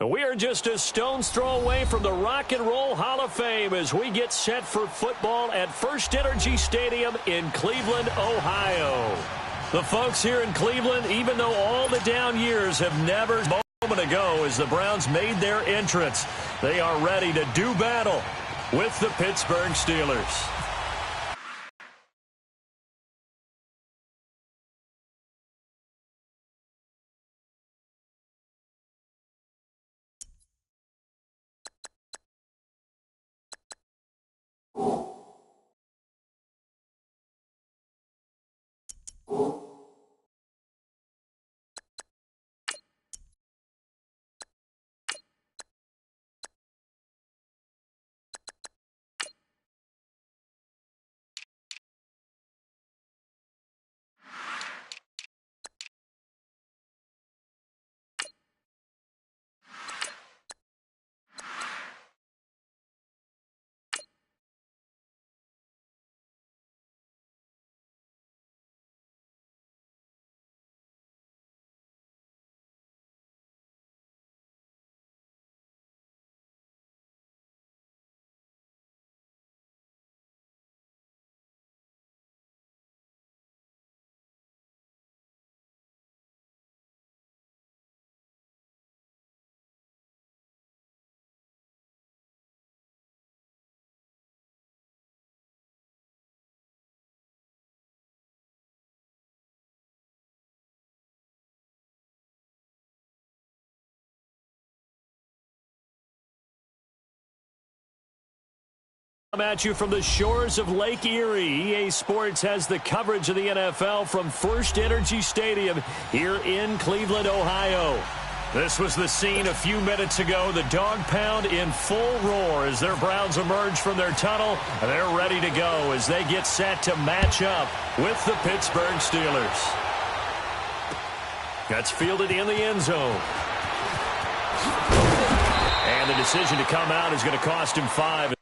We are just a stone's throw away from the Rock and Roll Hall of Fame as we get set for football at First Energy Stadium in Cleveland, Ohio. The folks here in Cleveland, even though all the down years have never a moment ago as the Browns made their entrance, they are ready to do battle with the Pittsburgh Steelers. At you from the shores of Lake Erie. EA Sports has the coverage of the NFL from First Energy Stadium here in Cleveland, Ohio. This was the scene a few minutes ago. The dog pound in full roar as their Browns emerge from their tunnel. They're ready to go as they get set to match up with the Pittsburgh Steelers. That's fielded in the end zone. And the decision to come out is going to cost him 5.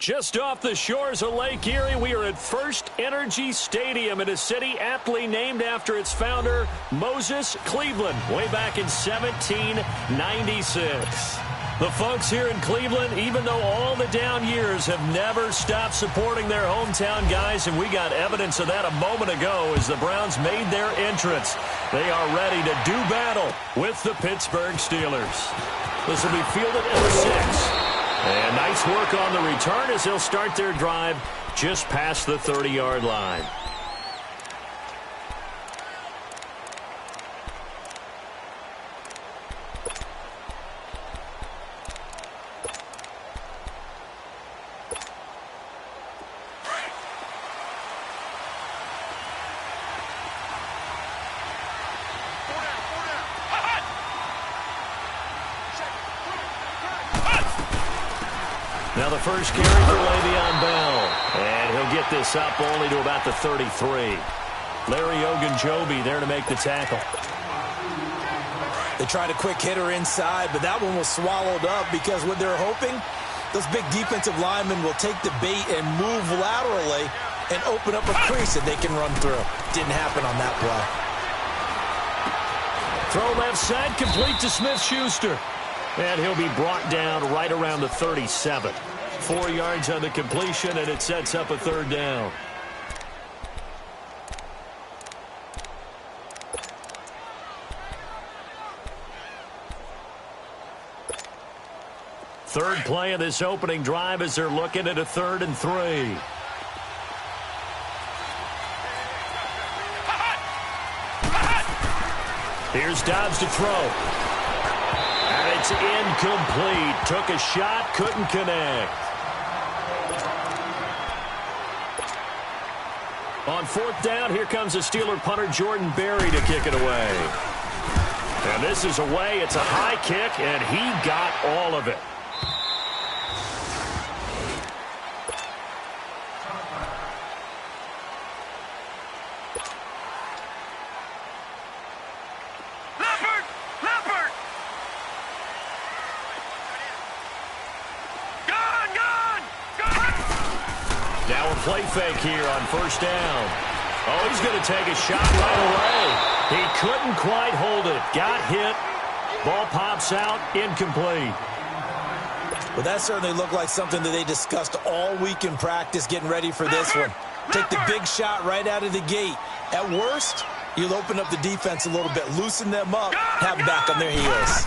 Just off the shores of Lake Erie, we are at First Energy Stadium in a city aptly named after its founder, Moses Cleveland, way back in 1796. The folks here in Cleveland, even though all the down years, have never stopped supporting their hometown guys, and we got evidence of that a moment ago as the Browns made their entrance. They are ready to do battle with the Pittsburgh Steelers. This will be fielded at the 6. And nice work on the return as they'll start their drive just past the 30-yard line. Now the first carry for Le'Veon Bell. And he'll get this up only to about the 33. Larry Ogunjobi there to make the tackle. They tried a quick hitter inside, but that one was swallowed up because what they're hoping, those big defensive linemen will take the bait and move laterally and open up a crease that they can run through. Didn't happen on that play. Throw left side, complete to Smith-Schuster. And he'll be brought down right around the 37. 4 yards on the completion, and it sets up a third down. Third play of this opening drive as they're looking at a 3rd and 3. Here's Dobbs to throw. And it's incomplete. Took a shot, couldn't connect. On 4th down, here comes the Steeler punter Jordan Berry to kick it away. And this is away. It's a high kick, and he got all of it. Play fake here on 1st down. Oh, he's going to take a shot right away. He couldn't quite hold it. Got hit. Ball pops out. Incomplete. Well, that certainly looked like something that they discussed all week in practice getting ready for this one. Take the big shot right out of the gate. At worst, you'll open up the defense a little bit, loosen them up, have them back on their heels.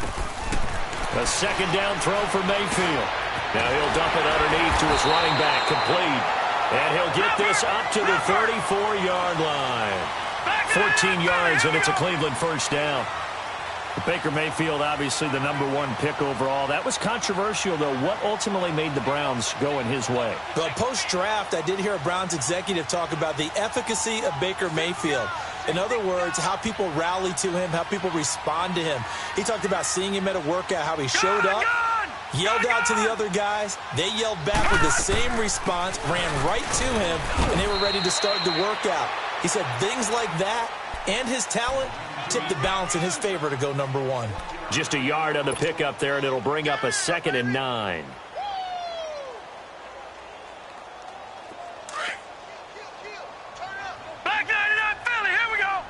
A 2nd down throw for Mayfield. Now he'll dump it underneath to his running back. Complete. And he'll get this up to the 34-yard line. 14 yards, and it's a Cleveland 1st down. Baker Mayfield, obviously the #1 pick overall. That was controversial, though. What ultimately made the Browns go in his way? Well, post-draft, I did hear a Browns executive talk about the efficacy of Baker Mayfield. In other words, how people rally to him, how people respond to him. He talked about seeing him at a workout, how he showed up, yelled out to the other guys. They yelled back with the same response, ran right to him, and they were ready to start the workout. He said things like that and his talent tipped the balance in his favor to go #1. Just a yard on the pickup there, and it'll bring up a 2nd and 9. Back 99 Philly, here we go.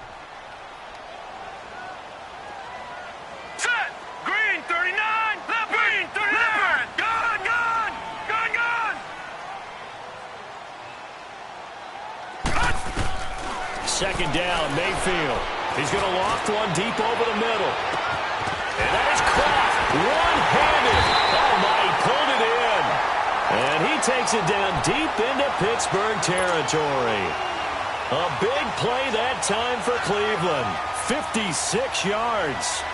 Set. Green 39. Left green 39. Gone, gone. Gone, gone. 2nd down, Mayfield. He's going to loft one deep over the middle. And that is caught one-handed. Oh, my, he pulled it in. And he takes it down deep into Pittsburgh territory. A big play that time for Cleveland. 56 yards.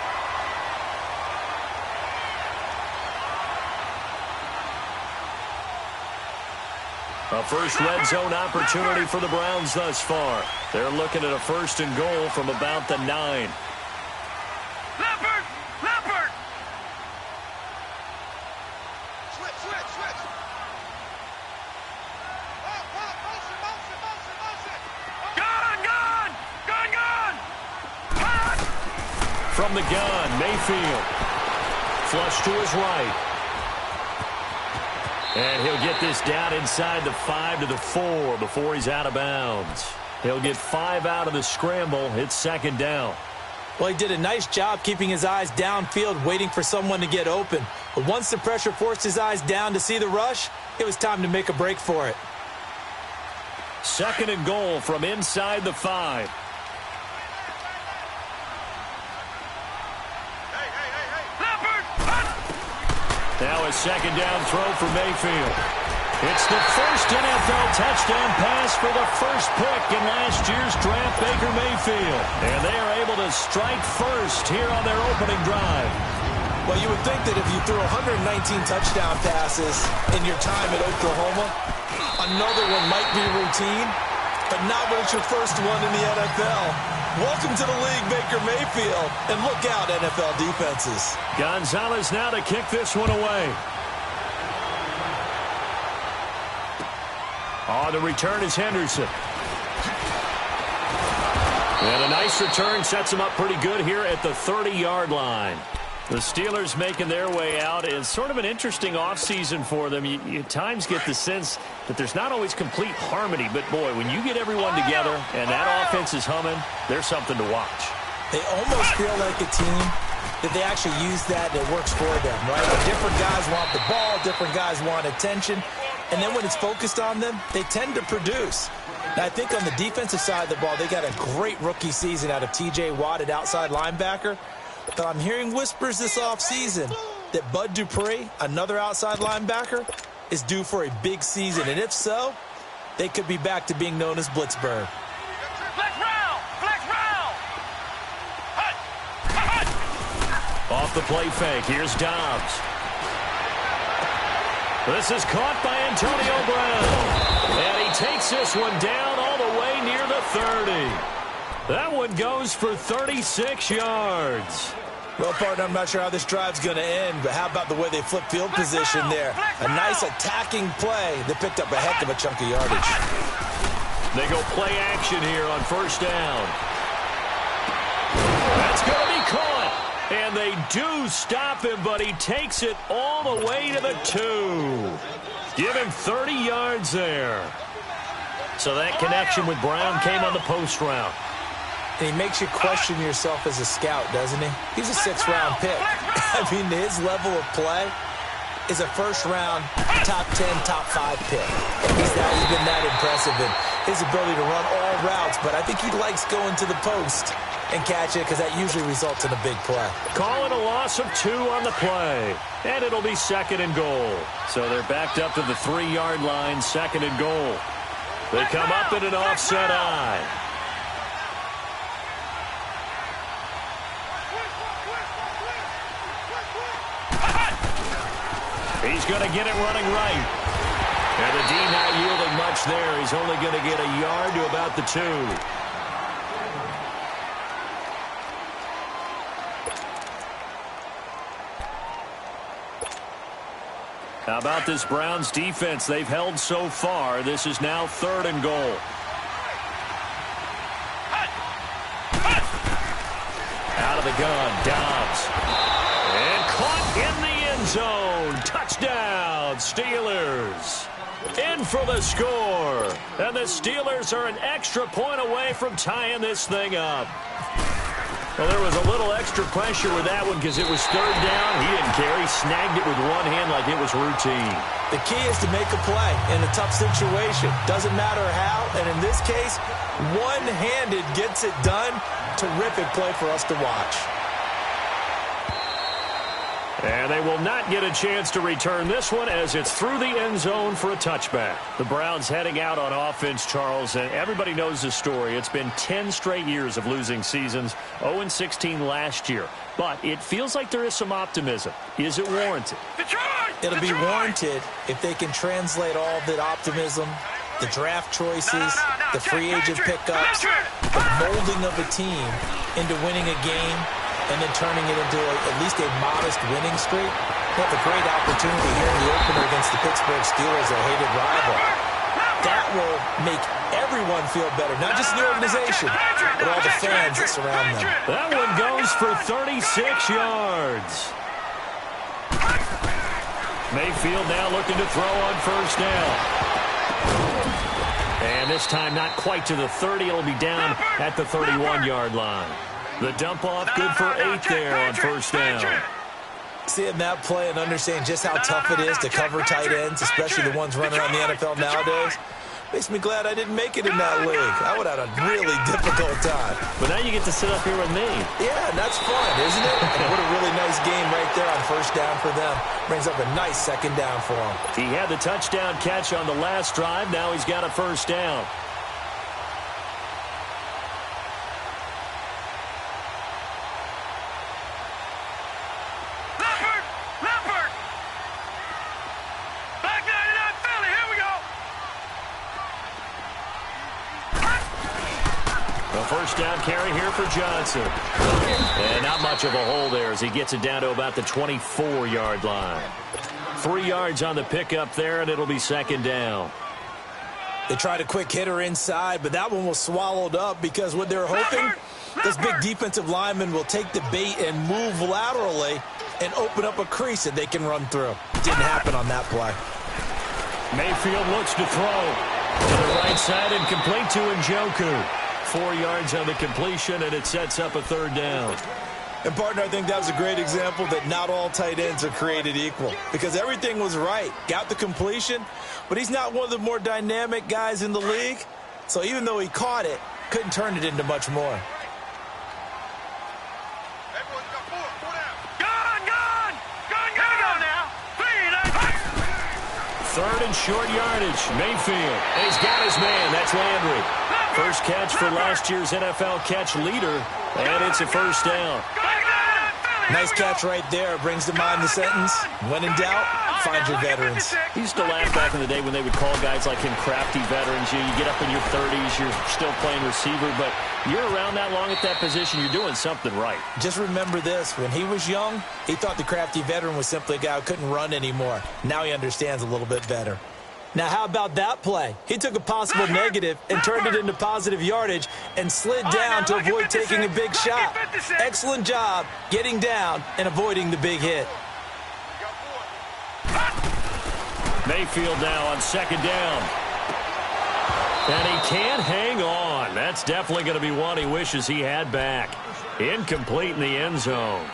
A first red zone opportunity for the Browns thus far. They're looking at a 1st and goal from about the 9. Leopard! Leopard! Switch, switch, switch. Motion, motion, motion, motion. Gone, gone! Gone, gone! Hot! From the gun, Mayfield. Flush to his right. And he'll get this down inside the 5 to the 4 before he's out of bounds. He'll get 5 out of the scramble. It's 2nd down. Well, he did a nice job keeping his eyes downfield, waiting for someone to get open. But once the pressure forced his eyes down to see the rush, it was time to make a break for it. 2nd and goal from inside the 5. Now a 2nd down throw for Mayfield. It's the first NFL touchdown pass for the first pick in last year's draft, Baker Mayfield. And they are able to strike first here on their opening drive. Well, you would think that if you threw 119 touchdown passes in your time at Oklahoma, another one might be routine, but not when it's your first one in the NFL. Welcome to the league, Baker Mayfield. And look out, NFL defenses. Gonzalez now to kick this one away. On the return is Henderson. And a nice return sets him up pretty good here at the 30-yard line. The Steelers making their way out. It's sort of an interesting offseason for them. You at times get the sense that there's not always complete harmony. But, boy, when you get everyone together and that offense is humming, there's something to watch. They almost feel like a team that they actually use that works for them, right? Different guys want the ball, different guys want attention. And then when it's focused on them, they tend to produce. Now, I think on the defensive side of the ball, they got a great rookie season out of T.J. Watt at outside linebacker. But I'm hearing whispers this offseason that Bud Dupree, another outside linebacker, is due for a big season. And if so, they could be back to being known as Blitzburg. Flex round! Flex round! Hut! Hut! Off the play fake, here's Dobbs. This is caught by Antonio Brown. And he takes this one down all the way near the 30. That one goes for 36 yards. Well, partner, I'm not sure how this drive's going to end, but how about the way they flip field position there? A nice attacking play that picked up a heck of a chunk of yardage. They go play action here on first down. That's going to be caught. And they do stop him, but he takes it all the way to the 2. Give him 30 yards there. So that connection with Brown came on the post route. And he makes you question yourself as a scout, doesn't he? He's a 6th-round pick. I mean, his level of play is a first-round, top 10, top 5 pick. And he's not even that impressive in his ability to run all routes, but I think he likes going to the post and catch it because that usually results in a big play. Calling a loss of 2 on the play. And it'll be 2nd and goal. So they're backed up to the 3-yard line, 2nd and goal. They come up in an offset eye. He's going to get it running right. And the D not yielding much there. He's only going to get a yard to about the 2. How about this Browns defense? They've held so far. This is now 3rd and goal. Out of the gun, Dobbs. And caught in the end zone. Touchdown, Steelers. In for the score. And the Steelers are an extra point away from tying this thing up. Well, there was a little extra pressure with that one because it was 3rd down. He didn't care. He snagged it with one hand like it was routine. The key is to make a play in a tough situation. Doesn't matter how. And in this case, one-handed gets it done. Terrific play for us to watch. And they will not get a chance to return this one as it's through the end zone for a touchback. The Browns heading out on offense, Charles, and everybody knows the story. It's been 10 straight years of losing seasons, 0-16 last year. But it feels like there is some optimism. Is it warranted? It'll be warranted if they can translate all of that optimism, the draft choices, the free agent pickups, the molding of a team into winning a game, and then turning it into at least a modest winning streak. They have a great opportunity here in the opener against the Pittsburgh Steelers, a hated rival. That will make everyone feel better, not just the organization, but all the fans that surround them. That one goes for 36 yards. Mayfield now looking to throw on first down. And this time not quite to the 30. It'll be down at the 31-yard line. The dump off, good for 8 there on first down. Seeing that play and understanding just how tough it is to cover tight ends, especially the ones running around the NFL nowadays, makes me glad I didn't make it in that league. I would have had a really difficult time. But now you get to sit up here with me. Yeah, and that's fun, isn't it? And what a really nice game right there on first down for them. Brings up a nice second down for them. He had the touchdown catch on the last drive. Now he's got a first down. First down carry here for Johnson. And not much of a hole there as he gets it down to about the 24-yard line. 3 yards on the pickup there, and it'll be second down. They tried a quick hitter inside, but that one was swallowed up because what they're hoping, this big defensive lineman will take the bait and move laterally and open up a crease that they can run through. Didn't happen on that play. Mayfield looks to throw. To the right side and complete to Njoku. 4 yards on the completion, and it sets up a third down. And, partner, I think that was a great example that not all tight ends are created equal because everything was right. Got the completion, but he's not one of the more dynamic guys in the league. So even though he caught it, couldn't turn it into much more. Third and short yardage. Mayfield. He's got his man. That's Landry. First catch for last year's NFL catch leader, and it's a first down. Nice catch right there. Brings to mind the sentence, when in doubt, find your veterans. He used to laugh back in the day when they would call guys like him crafty veterans. You get up in your 30s, you're still playing receiver, but you're around that long at that position, you're doing something right. Just remember this. When he was young, he thought the crafty veteran was simply a guy who couldn't run anymore. Now he understands a little bit better. Now, how about that play? He took a possible negative and turned it into positive yardage and slid down to avoid taking a big shot. Excellent job getting down and avoiding the big hit. Mayfield now on second down. And he can't hang on. That's definitely going to be one he wishes he had back. Incomplete in the end zone.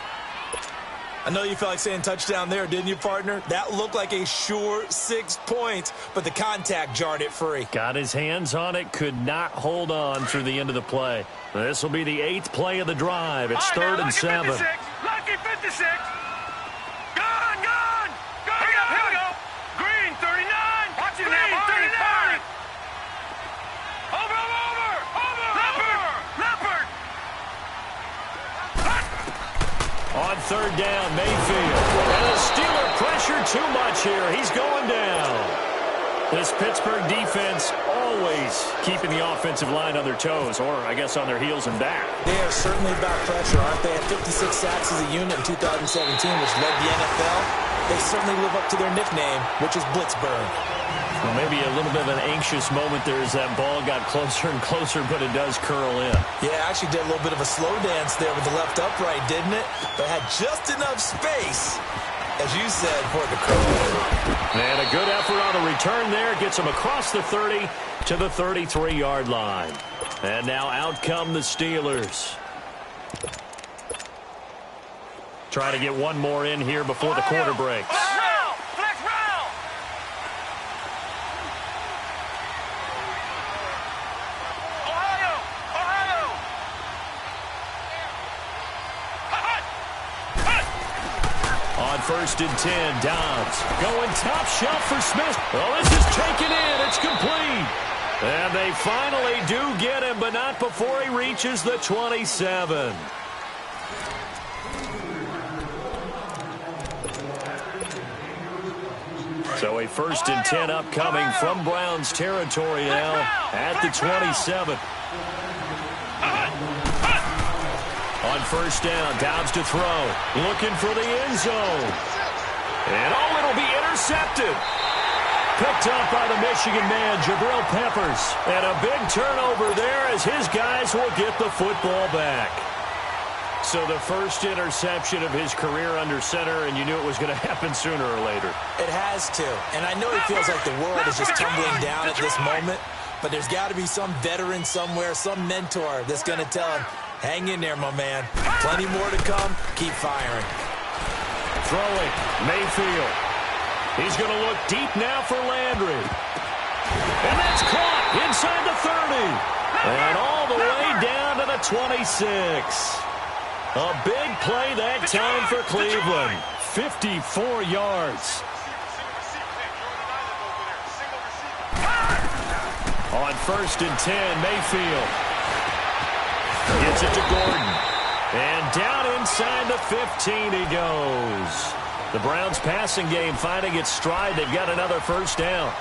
I know you felt like saying touchdown there, didn't you, partner? That looked like a sure 6 points, but the contact jarred it free. Got his hands on it, could not hold on through the end of the play. This will be the 8th play of the drive. It's third and 7. Lucky 56. Gone. Here we go. Green, 39. Watch it now, 39. Over. Leopard. On third down, Mayfield. And the Steeler pressure too much here. He's going down. This Pittsburgh defense always keeping the offensive line on their toes, or I guess on their heels and back. They are certainly about pressure, aren't they? At 56 sacks as a unit in 2017, which led the NFL. They certainly live up to their nickname, which is Blitzburg. Well, maybe a little bit of an anxious moment there as that ball got closer and closer, but it does curl in. Yeah, actually did a little bit of a slow dance there with the left upright, didn't it? But had just enough space, as you said, for it to curl in. And a good effort on the return there. Gets him across the 30 to the 33-yard line. And now out come the Steelers. Try to get one more in here before the quarter breaks. First and 10, Dobbs going top shelf for Smith. Oh, this is taken in. It's complete. And they finally do get him, but not before he reaches the 27. So a first and 10 upcoming from Browns territory now at the 27. On first down, Dobbs to throw. Looking for the end zone. And it'll be intercepted. Picked up by the Michigan man, Jabril Peppers. And a big turnover there as his guys will get the football back. So the first interception of his career under center, and you knew it was going to happen sooner or later. It has to. And I know it feels like the world is just tumbling down at this moment, but there's got to be some veteran somewhere, some mentor that's going to tell him, Hang in there, my man. Plenty more to come. Keep firing. Throwing, Mayfield. He's going to look deep now for Landry. And that's caught inside the 30. And all the way down to the 26. A big play that time for Cleveland. 54 yards. On 1st and 10, Mayfield. Gets it to Gordon. And down inside the 15 he goes. The Browns' passing game finding its stride. They've got another first down.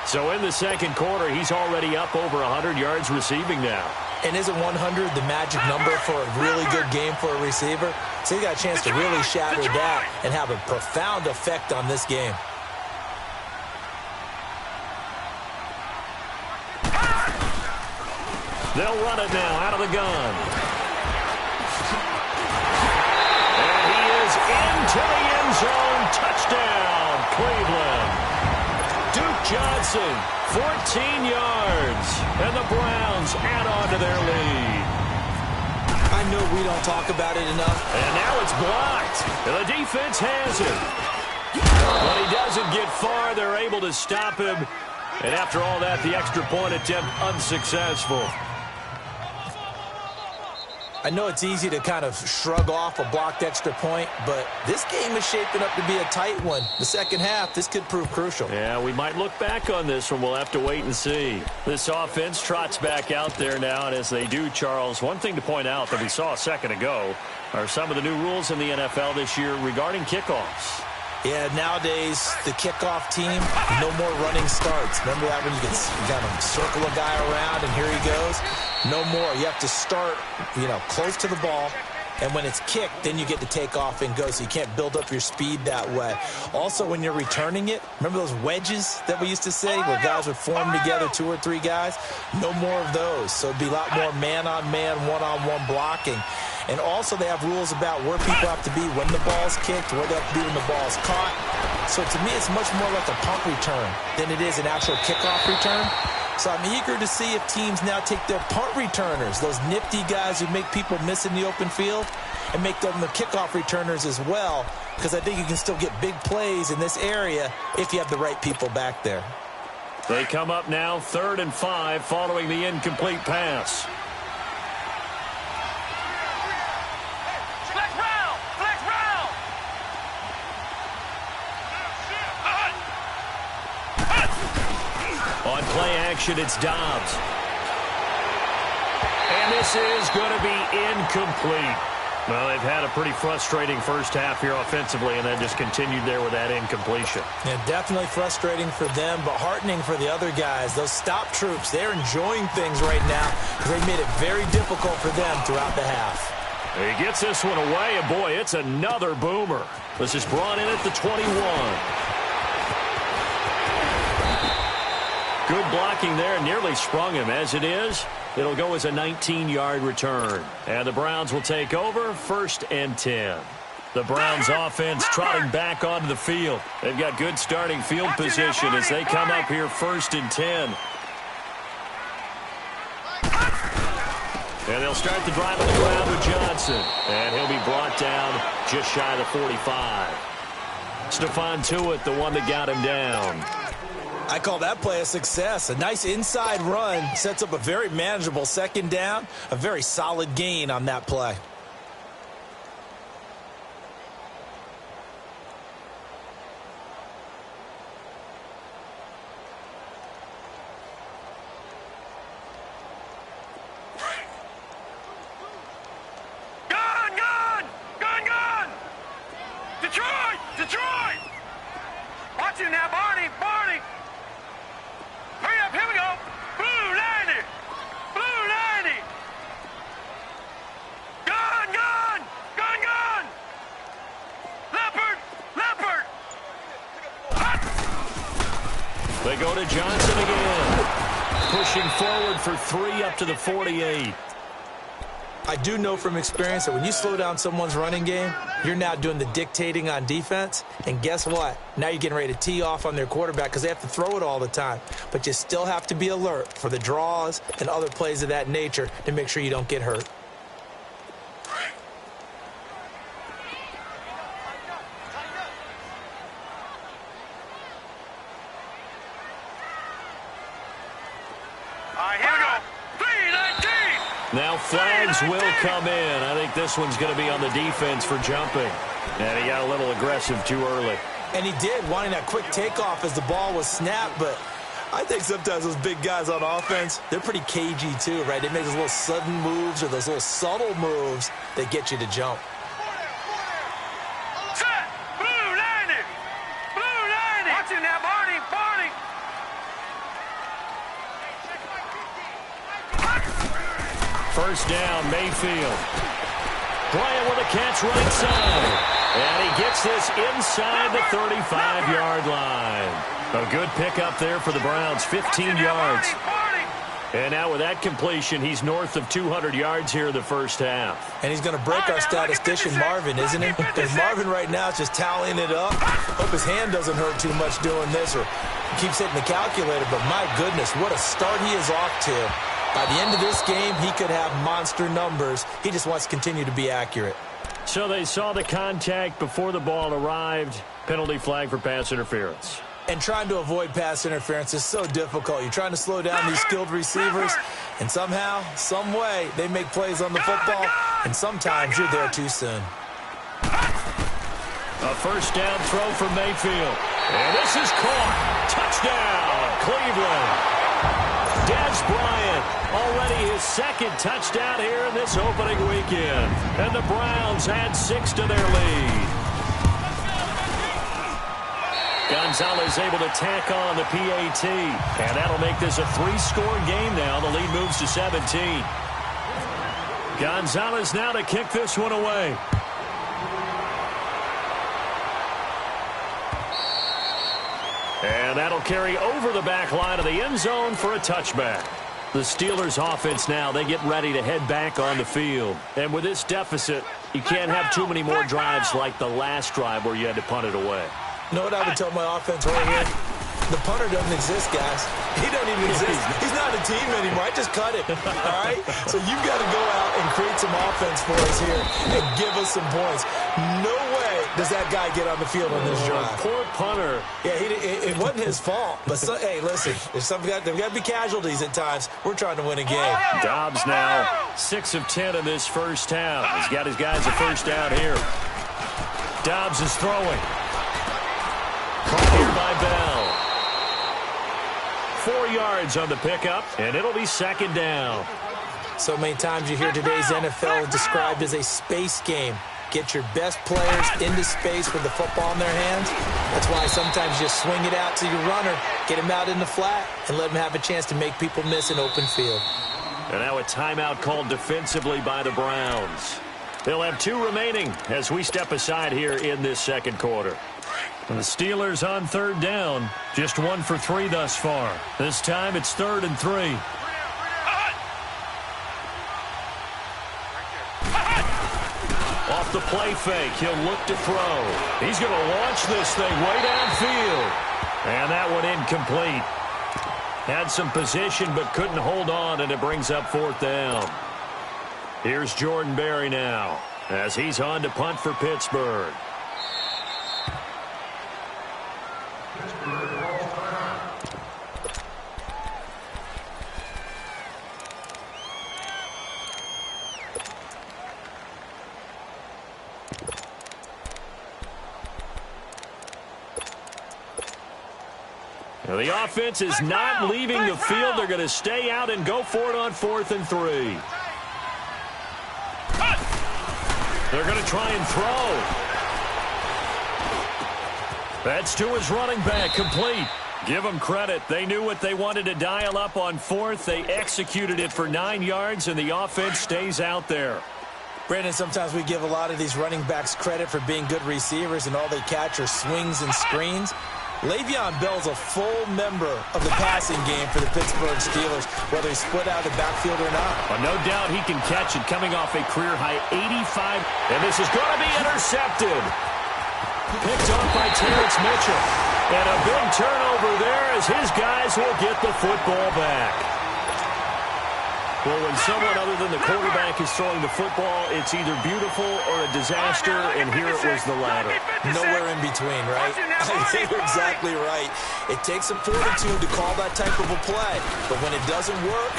So in the second quarter, he's already up over 100 yards receiving now. And isn't 100 the magic number for a really good game for a receiver? So he got a chance to really shatter that and have a profound effect on this game. They'll run it now out of the gun. And he is into the end zone. Touchdown, Cleveland. Duke Johnson, 14 yards. And the Browns add on to their lead. I know we don't talk about it enough. And now it's blocked. And the defense has it. But he doesn't get far. They're able to stop him. And after all that, the extra point attempt unsuccessful. I know it's easy to kind of shrug off a blocked extra point, but this game is shaping up to be a tight one. The second half, this could prove crucial. Yeah, we might look back on this one. We'll have to wait and see. This offense trots back out there now, and as they do, Charles, one thing to point out that we saw a second ago are some of the new rules in the NFL this year regarding kickoffs. Yeah, nowadays, the kickoff team, no more running starts. Remember that when you kind of circle a guy around and here he goes? No more. You have to start, close to the ball. And when it's kicked, then you get to take off and go, so you can't build up your speed that way. Also, when you're returning it, remember those wedges that we used to say where guys would form together, 2 or 3 guys? No more of those. So it'd be a lot more man-on-man, one-on-one blocking. And also they have rules about where people have to be when the ball's kicked, where they have to be when the ball's caught. So to me, it's much more like a punt return than it is an actual kickoff return. So I'm eager to see if teams now take their punt returners, those nifty guys who make people miss in the open field, and make them the kickoff returners as well, because I think you can still get big plays in this area if you have the right people back there. They come up now 3rd and 5 following the incomplete pass. On play action, it's Dobbs. And this is going to be incomplete. Well, they've had a pretty frustrating first half here offensively, and then just continued there with that incompletion. Yeah, definitely frustrating for them, but heartening for the other guys. Those stop troops, they're enjoying things right now because they made it very difficult for them throughout the half. He gets this one away, and boy, it's another boomer. This is brought in at the 21. Good blocking there, nearly sprung him. As it is, it'll go as a 19-yard return. And the Browns will take over 1st and 10. The Browns offense trotting back onto the field. They've got good starting field position as they come up here 1st and 10. And they'll start the drive on the ground with Johnson. And he'll be brought down just shy of the 45. Stephon Tuitt, the one that got him down. I call that play a success. A nice inside run sets up a very manageable second down. A very solid gain on that play. Detroit! Watch it now, Barney! Hurry up, here we go! Blue 90! Blue 90! Gun! Leopard! Hot! They go to Johnson again. Pushing forward for 3 up to the 48. I do know from experience that when you slow down someone's running game, you're now doing the dictating on defense. And guess what? Now you're getting ready to tee off on their quarterback because they have to throw it all the time. But you still have to be alert for the draws and other plays of that nature to make sure you don't get hurt. flags will come in. I think this one's going to be on the defense for jumping. And he got a little aggressive too early. And he did, wanting that quick takeoff as the ball was snapped. But I think sometimes those big guys on offense, they're pretty cagey too, right? They make those little sudden moves or those little subtle moves that get you to jump. Set. Blue 90. Blue 90. Watch it now, Barney. Barney. First down, Mayfield. Bryant with a catch right side. And he gets this inside the 35-yard line. A good pickup there for the Browns, 15 yards. And now with that completion, he's north of 200 yards here in the first half. And he's going to break our statistician, Marvin, isn't he? Because Marvin right now is just tallying it up. Hope his hand doesn't hurt too much doing this, or he keeps hitting the calculator. But my goodness, what a start he is off to. By the end of this game, he could have monster numbers. He just wants to continue to be accurate. So they saw the contact before the ball arrived. Penalty flag for pass interference. And trying to avoid pass interference is so difficult. You're trying to slow down these skilled receivers, and somehow, some way, they make plays on the football, and sometimes you're there too soon. A first down throw for Mayfield. And this is caught. Touchdown, Cleveland. Dez Bryant, already his second touchdown here in this opening weekend. And the Browns add 6 to their lead. Gonzalez able to tack on the PAT. And that'll make this a 3-score game now. The lead moves to 17. Gonzalez now to kick this one away. And that'll carry over the back line of the end zone for a touchback. The Steelers offense now, they get ready to head back on the field. And with this deficit, you can't have too many more drives like the last drive where you had to punt it away. You know what I would tell my offense right here? The punter doesn't exist, guys. He doesn't even exist. He's not a team anymore. I just cut it, all right? So you've got to go out and create some offense for us here and give us some points. No way does that guy get on the field on this drive. Poor punter. Yeah, it wasn't his fault. But, hey, listen, there's got to be casualties at times. We're trying to win a game. Dobbs now 6 of 10 in this first half. He's got his guys a first down here. Dobbs is throwing. Caught here by Bell. 4 yards on the pickup, and it'll be second down. So many times you hear today's NFL described as a space game. Get your best players into space with the football in their hands. That's why sometimes you just swing it out to your runner, get him out in the flat, and let him have a chance to make people miss an open field. And now a timeout called defensively by the Browns. They'll have 2 remaining as we step aside here in this second quarter. And the Steelers on third down, just 1 for 3 thus far. This time it's 3rd and 3. Off the play fake, he'll look to throw. He's going to launch this thing way downfield. And that one incomplete. Had some position but couldn't hold on, and it brings up 4th down. Here's Jordan Berry now as he's on to punt for Pittsburgh. Now the offense is not leaving the field. They're going to stay out and go for it on 4th and 3. They're going to try and throw. That's to his running back, complete. Give them credit. They knew what they wanted to dial up on 4th. They executed it for 9 yards, and the offense stays out there. Brandon, sometimes we give a lot of these running backs credit for being good receivers, and all they catch are swings and screens. Le'Veon Bell's a full member of the passing game for the Pittsburgh Steelers, whether he's split out of the backfield or not. Well, no doubt he can catch it, coming off a career-high 85. And this is going to be intercepted. Picked off by Terrence Mitchell. And a big turnover there as his guys will get the football back. Well, when someone other than the quarterback is throwing the football, it's either beautiful or a disaster, and here it was the latter. Nowhere in between, right? I think you're exactly right. It takes some fortitude to call that type of a play, but when it doesn't work,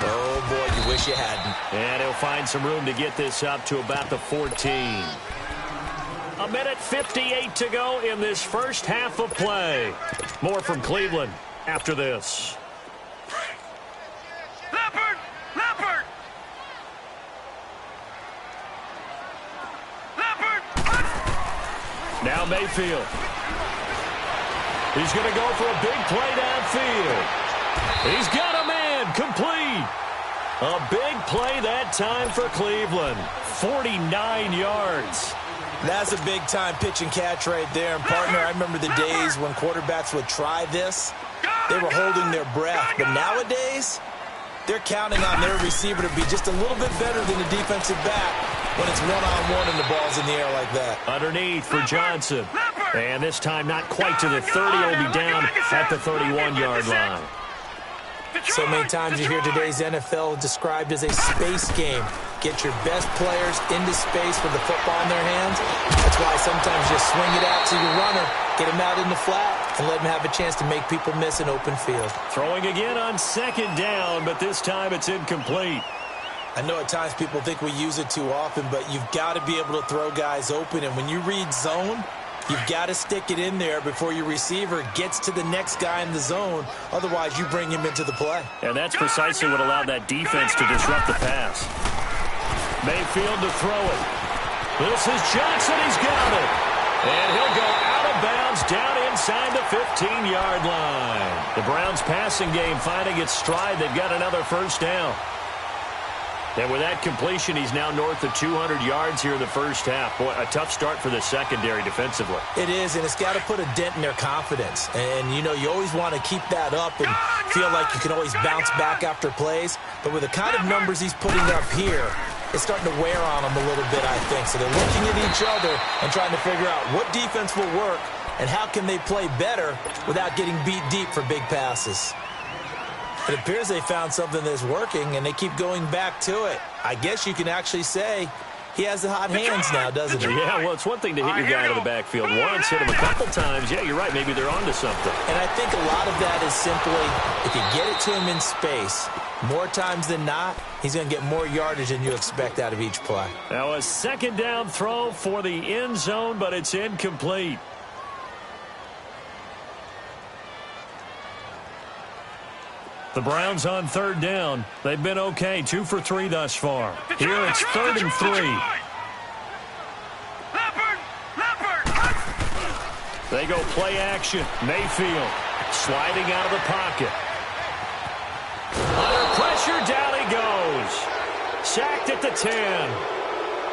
Oh, boy, you wish you hadn't. And he'll find some room to get this up to about the 14. A minute 58 to go in this first half of play. More from Cleveland after this. Leopard! Leopard! Leopard! Now Mayfield. He's going to go for a big play downfield. He's got a man complete. A big play that time for Cleveland. 49 yards. That's a big-time pitch and catch right there. And, partner, I remember the days when quarterbacks would try this. They were holding their breath. But nowadays, they're counting on their receiver to be just a little bit better than the defensive back when it's one-on-one and the ball's in the air like that. Underneath for Johnson. And this time not quite to the 30. He'll be down at the 31-yard line. So many times you hear today's NFL described as a space game. Get your best players into space with the football in their hands. That's why sometimes you swing it out to your runner, get him out in the flat, and let him have a chance to make people miss an open field. Throwing again on second down, but this time it's incomplete. I know at times people think we use it too often, but you've got to be able to throw guys open. And when you read zone, you've got to stick it in there before your receiver gets to the next guy in the zone. Otherwise, you bring him into the play. And that's precisely what allowed that defense to disrupt the pass. Mayfield to throw it. This is Johnson. He's got it. And he'll go out of bounds down inside the 15-yard line. The Browns' passing game finding its stride. They've got another first down. And with that completion, he's now north of 200 yards here in the first half. Boy, a tough start for the secondary defensively. It is, and it's got to put a dent in their confidence. And, you know, you always want to keep that up and feel like you can always bounce back after plays. But with the kind of numbers he's putting up here, it's starting to wear on them a little bit, I think. So they're looking at each other and trying to figure out what defense will work and how can they play better without getting beat deep for big passes. It appears they found something that's working, and they keep going back to it. I guess you can actually say he has the hot hands now, doesn't he? Yeah, well, it's one thing to hit your guy to the backfield once, hit him a couple times. Yeah, you're right. Maybe they're onto something. And I think a lot of that is simply if you get it to him in space, more times than not, he's going to get more yardage than you expect out of each play. Now a second down throw for the end zone, but it's incomplete. The Browns on third down. They've been okay, 2 for 3 thus far. Here it's 3rd and 3. They go play action. Mayfield sliding out of the pocket. Under pressure, down he goes. Sacked at the 10.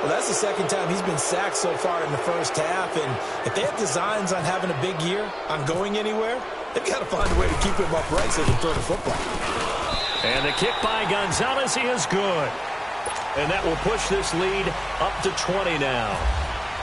Well, that's the second time he's been sacked so far in the first half. And if they have designs on having a big year, on going anywhere, they've got to find a way to keep him upright so they can throw the football. And the kick by Gonzalez is good. And that will push this lead up to 20 now.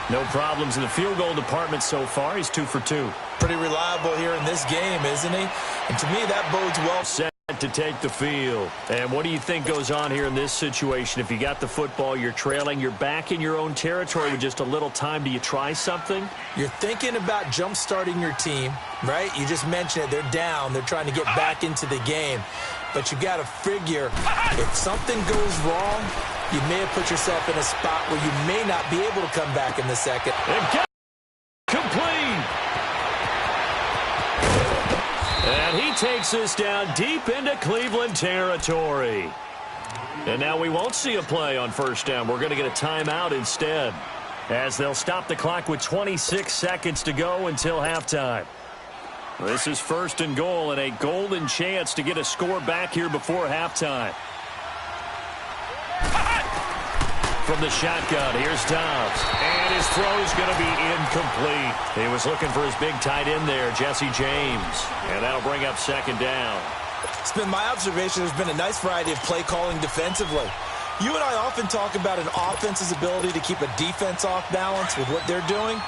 No problems in the field goal department so far. He's 2 for 2. Pretty reliable here in this game, isn't he? And to me, that bodes well. Set to take the field. And what do you think goes on here in this situation? If you got the football, you're trailing, you're back in your own territory with just a little time. Do you try something? You're thinking about jump-starting your team, right? You just mentioned it. They're down. They're trying to get back into the game. But you got to figure if something goes wrong, you may have put yourself in a spot where you may not be able to come back in the second. Complete. And he takes this down deep into Cleveland territory. And now we won't see a play on first down. We're going to get a timeout instead, as they'll stop the clock with 26 seconds to go until halftime. This is 1st and goal and a golden chance to get a score back here before halftime. From the shotgun, here's Dobbs. And his throw's going to be incomplete. He was looking for his big tight end there, Jesse James. And that'll bring up 2nd down. It's been my observation there's been a nice variety of play calling defensively. You and I often talk about an offense's ability to keep a defense off balance with what they're doing.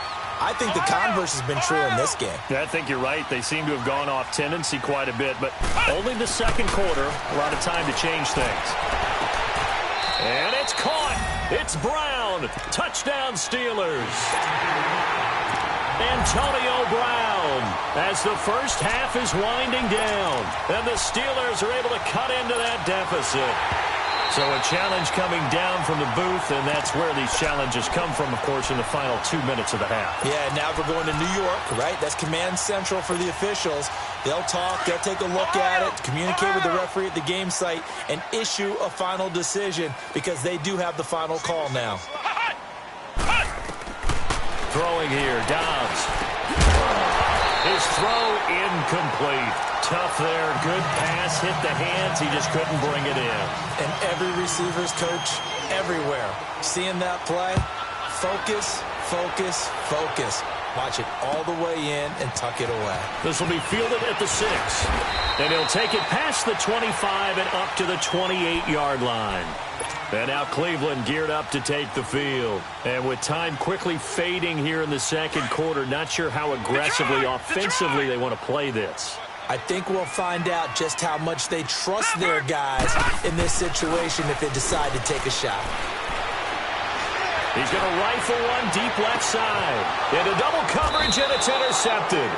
I think the converse has been true in this game. Yeah, I think you're right. They seem to have gone off tendency quite a bit, but only the second quarter, a lot of time to change things. And it's caught. It's Brown. Touchdown, Steelers. Antonio Brown, as the first half is winding down, and the Steelers are able to cut into that deficit. So a challenge coming down from the booth, and that's where these challenges come from, of course, in the final 2 minutes of the half. Yeah, now we're going to New York, right? That's command central for the officials. They'll talk, they'll take a look at it, communicate with the referee at the game site, and issue a final decision because they do have the final call now. Throwing here, Dobbs. His throw incomplete. Tough there, good pass, hit the hands, he just couldn't bring it in. And every receiver's coach everywhere, seeing that play, focus, focus, focus. Watch it all the way in and tuck it away. This will be fielded at the 6. And he'll take it past the 25 and up to the 28-yard line. And now Cleveland geared up to take the field. And with time quickly fading here in the second quarter, not sure how aggressively, offensively they want to play this. I think we'll find out just how much they trust their guys in this situation if they decide to take a shot. He's going to rifle one deep left side. Into double coverage, and it's intercepted.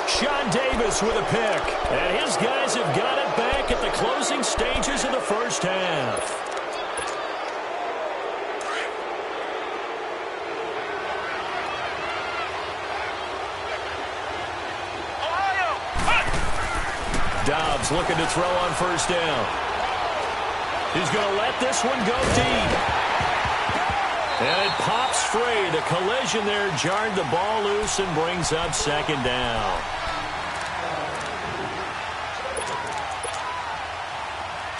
Sean Davis with a pick. And his guys have got it back at the closing stages of the first half. Dobbs looking to throw on first down. He's going to let this one go deep. And it pops free. The collision there jarred the ball loose and brings up second down.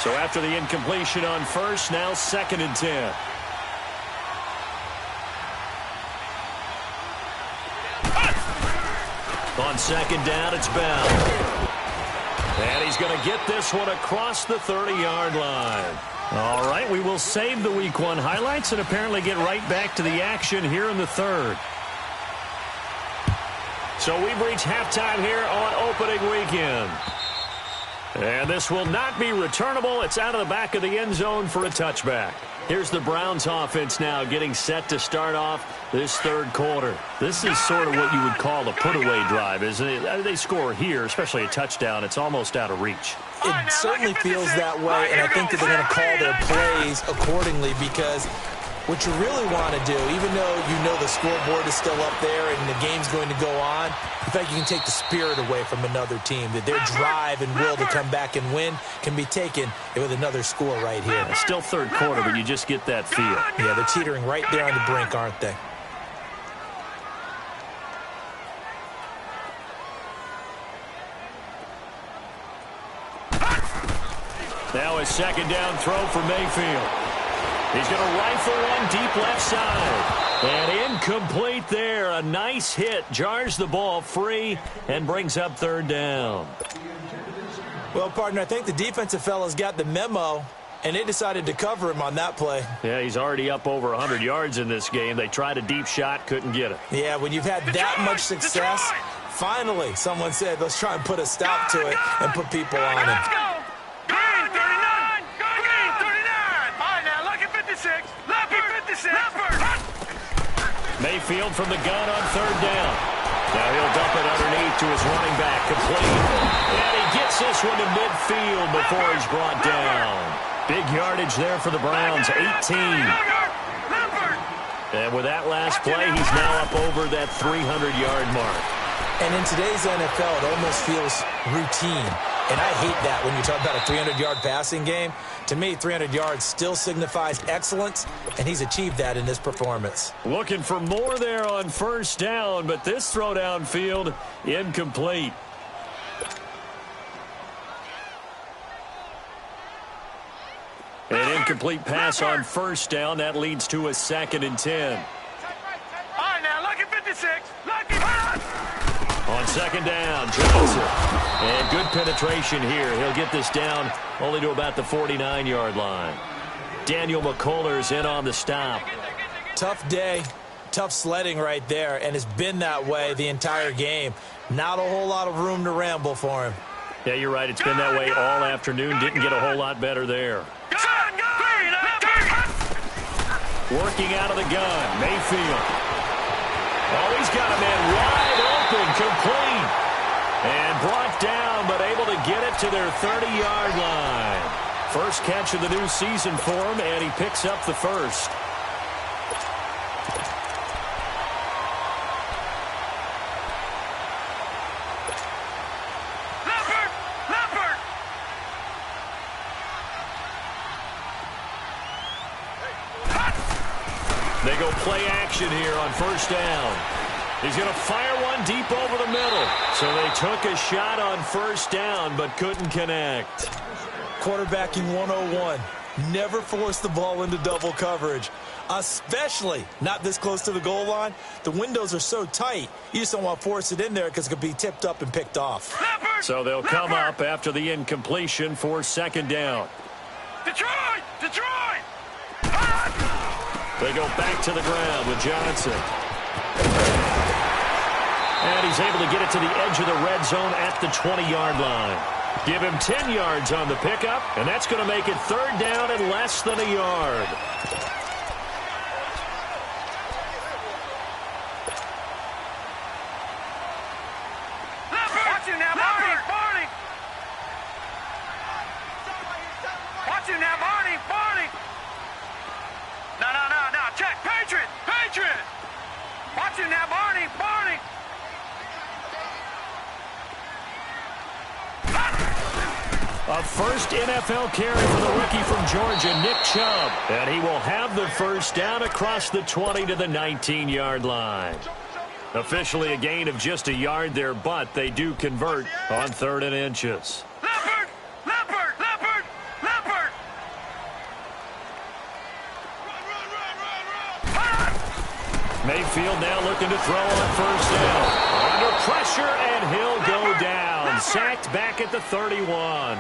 So after the incompletion on first, now 2nd and 10. On second down, it's Bell. And he's going to get this one across the 30-yard line. All right, we will save the Week 1 highlights and apparently get right back to the action here in the third. So we've reached halftime here on opening weekend. And this will not be returnable. It's out of the back of the end zone for a touchback. Here's the Browns offense now getting set to start off this third quarter. This is sort of what you would call a put-away drive, isn't it? They score here, especially a touchdown. It's almost out of reach. It certainly feels that way, and I think that they're going to call their plays accordingly because what you really want to do, even though you know the scoreboard is still up there and the game's going to go on, in fact, you can take the spirit away from another team, that their drive and will to come back and win can be taken with another score right here. It's still third quarter, but you just get that feel. Yeah, they're teetering right there on the brink, aren't they? Now a second down throw for Mayfield. He's going to rifle one deep left side. And incomplete there. A nice hit. Jars the ball free and brings up third down. Well, partner, I think the defensive fellas got the memo, and they decided to cover him on that play. Yeah, he's already up over 100 yards in this game. They tried a deep shot, couldn't get it. Yeah, when you've had that much success, finally someone said, let's try and put a stop to it and put people on him. Mayfield from the gun on third down. Now he'll dump it underneath to his running back, complete. And he gets this one to midfield before he's brought down. Big yardage there for the Browns, 18. And with that last play, he's now up over that 300-yard mark. And in today's NFL, it almost feels routine. And I hate that when you talk about a 300-yard passing game. To me, 300 yards still signifies excellence, and he's achieved that in this performance. Looking for more there on first down, but this throw downfield, incomplete. An incomplete pass on first down. That leads to a 2nd and 10. All right, now, lucky 56. Lucky. On second down, Johnson. And good penetration here. He'll get this down only to about the 49-yard line. Daniel McCullers in on the stop. Tough day, tough sledding right there, and it's been that way the entire game. Not a whole lot of room to ramble for him. Yeah, you're right. It's been that way all afternoon. Didn't get a whole lot better there. Working out of the gun, Mayfield. Oh, he's got a man Incomplete. And brought down, but able to get it to their 30-yard line. First catch of the new season for him, and he picks up the first. They go play action here on first down. He's going to fire one deep over the middle. So they took a shot on first down, but couldn't connect. Quarterbacking 101. Never force the ball into double coverage, especially not this close to the goal line. The windows are so tight, you just don't want to force it in there because it could be tipped up and picked off. So they'll come up after the incompletion for second down. Detroit! Detroit! They go back to the ground with Johnson. And he's able to get it to the edge of the red zone at the 20-yard line. Give him 10 yards on the pickup, and that's going to make it third down and less than a yard. Watch him now, Barney! Barney! Watch him now, Barney! Barney! No. Check! Patriot! Patriot! Watch him now, Barney! Barney! A first NFL carry for the rookie from Georgia, Nick Chubb. And he will have the first down across the 20 to the 19-yard line. Officially a gain of just a yard there, but they do convert on 3rd and inches. Leopard! Leopard! Leopard! Leopard! Mayfield now looking to throw on first down. Under pressure, and he'll go down. Sacked back at the 31.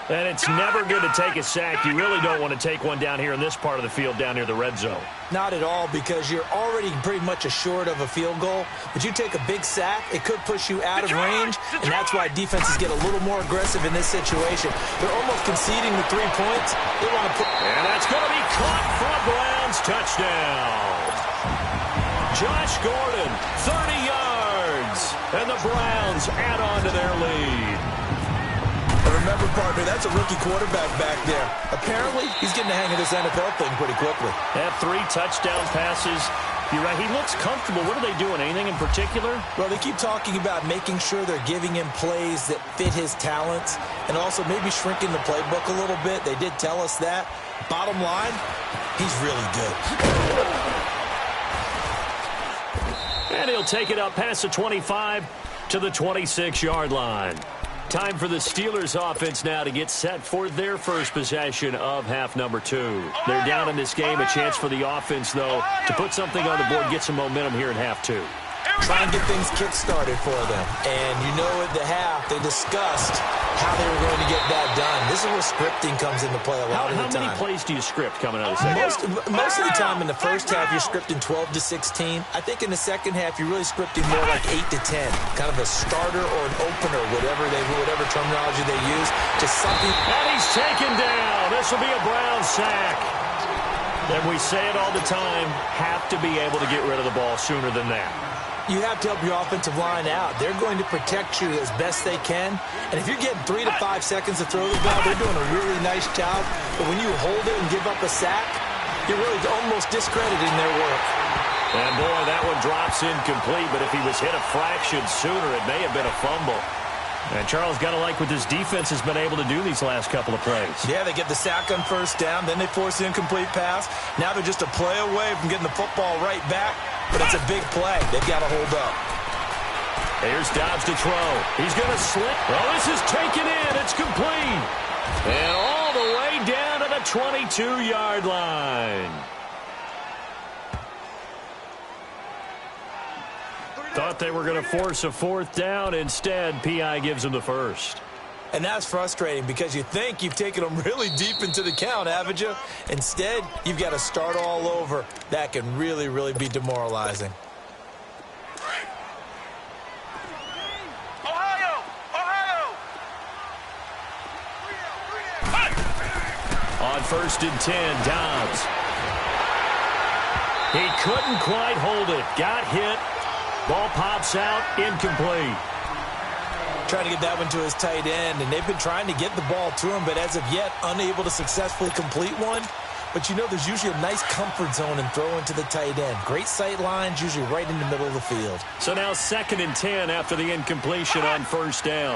And it's never good to take a sack. You really don't want to take one down here in this part of the field, down near the red zone. Not at all, because you're already pretty much assured of a field goal. But you take a big sack, it could push you out of range, and that's why defenses get a little more aggressive in this situation. They're almost conceding the 3 points. They want to put... And that's going to be caught for a Browns touchdown. Josh Gordon, 30 yards. And the Browns add on to their lead. Remember, partner, that's a rookie quarterback back there. Apparently, he's getting the hang of this NFL thing pretty quickly. They have 3 touchdown passes. You're right, he looks comfortable. What are they doing? Anything in particular? Well, they keep talking about making sure they're giving him plays that fit his talents and also maybe shrinking the playbook a little bit. They did tell us that. Bottom line, he's really good. And he'll take it up past the 25 to the 26-yard line. Time for the Steelers offense now to get set for their first possession of half number 2. They're down in this game. A chance for the offense, though, to put something on the board, get some momentum here in half 2. Try and get things kick-started for them. And you know at the half, they discussed how they were going to get that done. This is where scripting comes into play a lot of the time. How many plays do you script coming out of the second? Most of the time in the first half, you're scripting 12 to 16. I think in the second half, you're really scripting more like 8 to 10. Kind of a starter or an opener, whatever terminology they use. Just something. And he's taken down. This will be a Brown sack. And we say it all the time, have to be able to get rid of the ball sooner than that. You have to help your offensive line out. They're going to protect you as best they can. And if you're getting 3 to 5 seconds to throw the ball, they're doing a really nice job. But when you hold it and give up a sack, you're really almost discrediting their work. And, boy, that one drops incomplete. But if he was hit a fraction sooner, it may have been a fumble. And Charles got to like what this defense has been able to do these last couple of plays. Yeah, they get the sack on first down. Then they force the incomplete pass. Now they're just a play away from getting the football right back. But it's a big play. They've got to hold up. Here's Dobbs to throw. He's going to slip. Oh, this is taken in. It's complete. And all the way down to the 22-yard line. Thought they were going to force a fourth down. Instead, P.I. gives them the first. And that's frustrating because you think you've taken them really deep into the count, haven't you? Instead, you've got to start all over. That can really, really be demoralizing. Ohio! Ohio! On 1st and 10, Dobbs. He couldn't quite hold it. Got hit. Ball pops out, incomplete. Trying to get that one to his tight end, and they've been trying to get the ball to him, but as of yet, unable to successfully complete one. But you know there's usually a nice comfort zone in throwing to the tight end. Great sight lines, usually right in the middle of the field. So now 2nd and 10 after the incompletion on first down.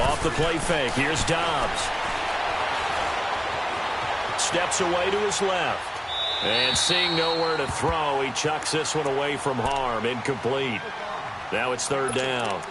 Off the play fake, here's Dobbs. Steps away to his left. And seeing nowhere to throw, he chucks this one away from harm. Incomplete. Now it's 3rd down.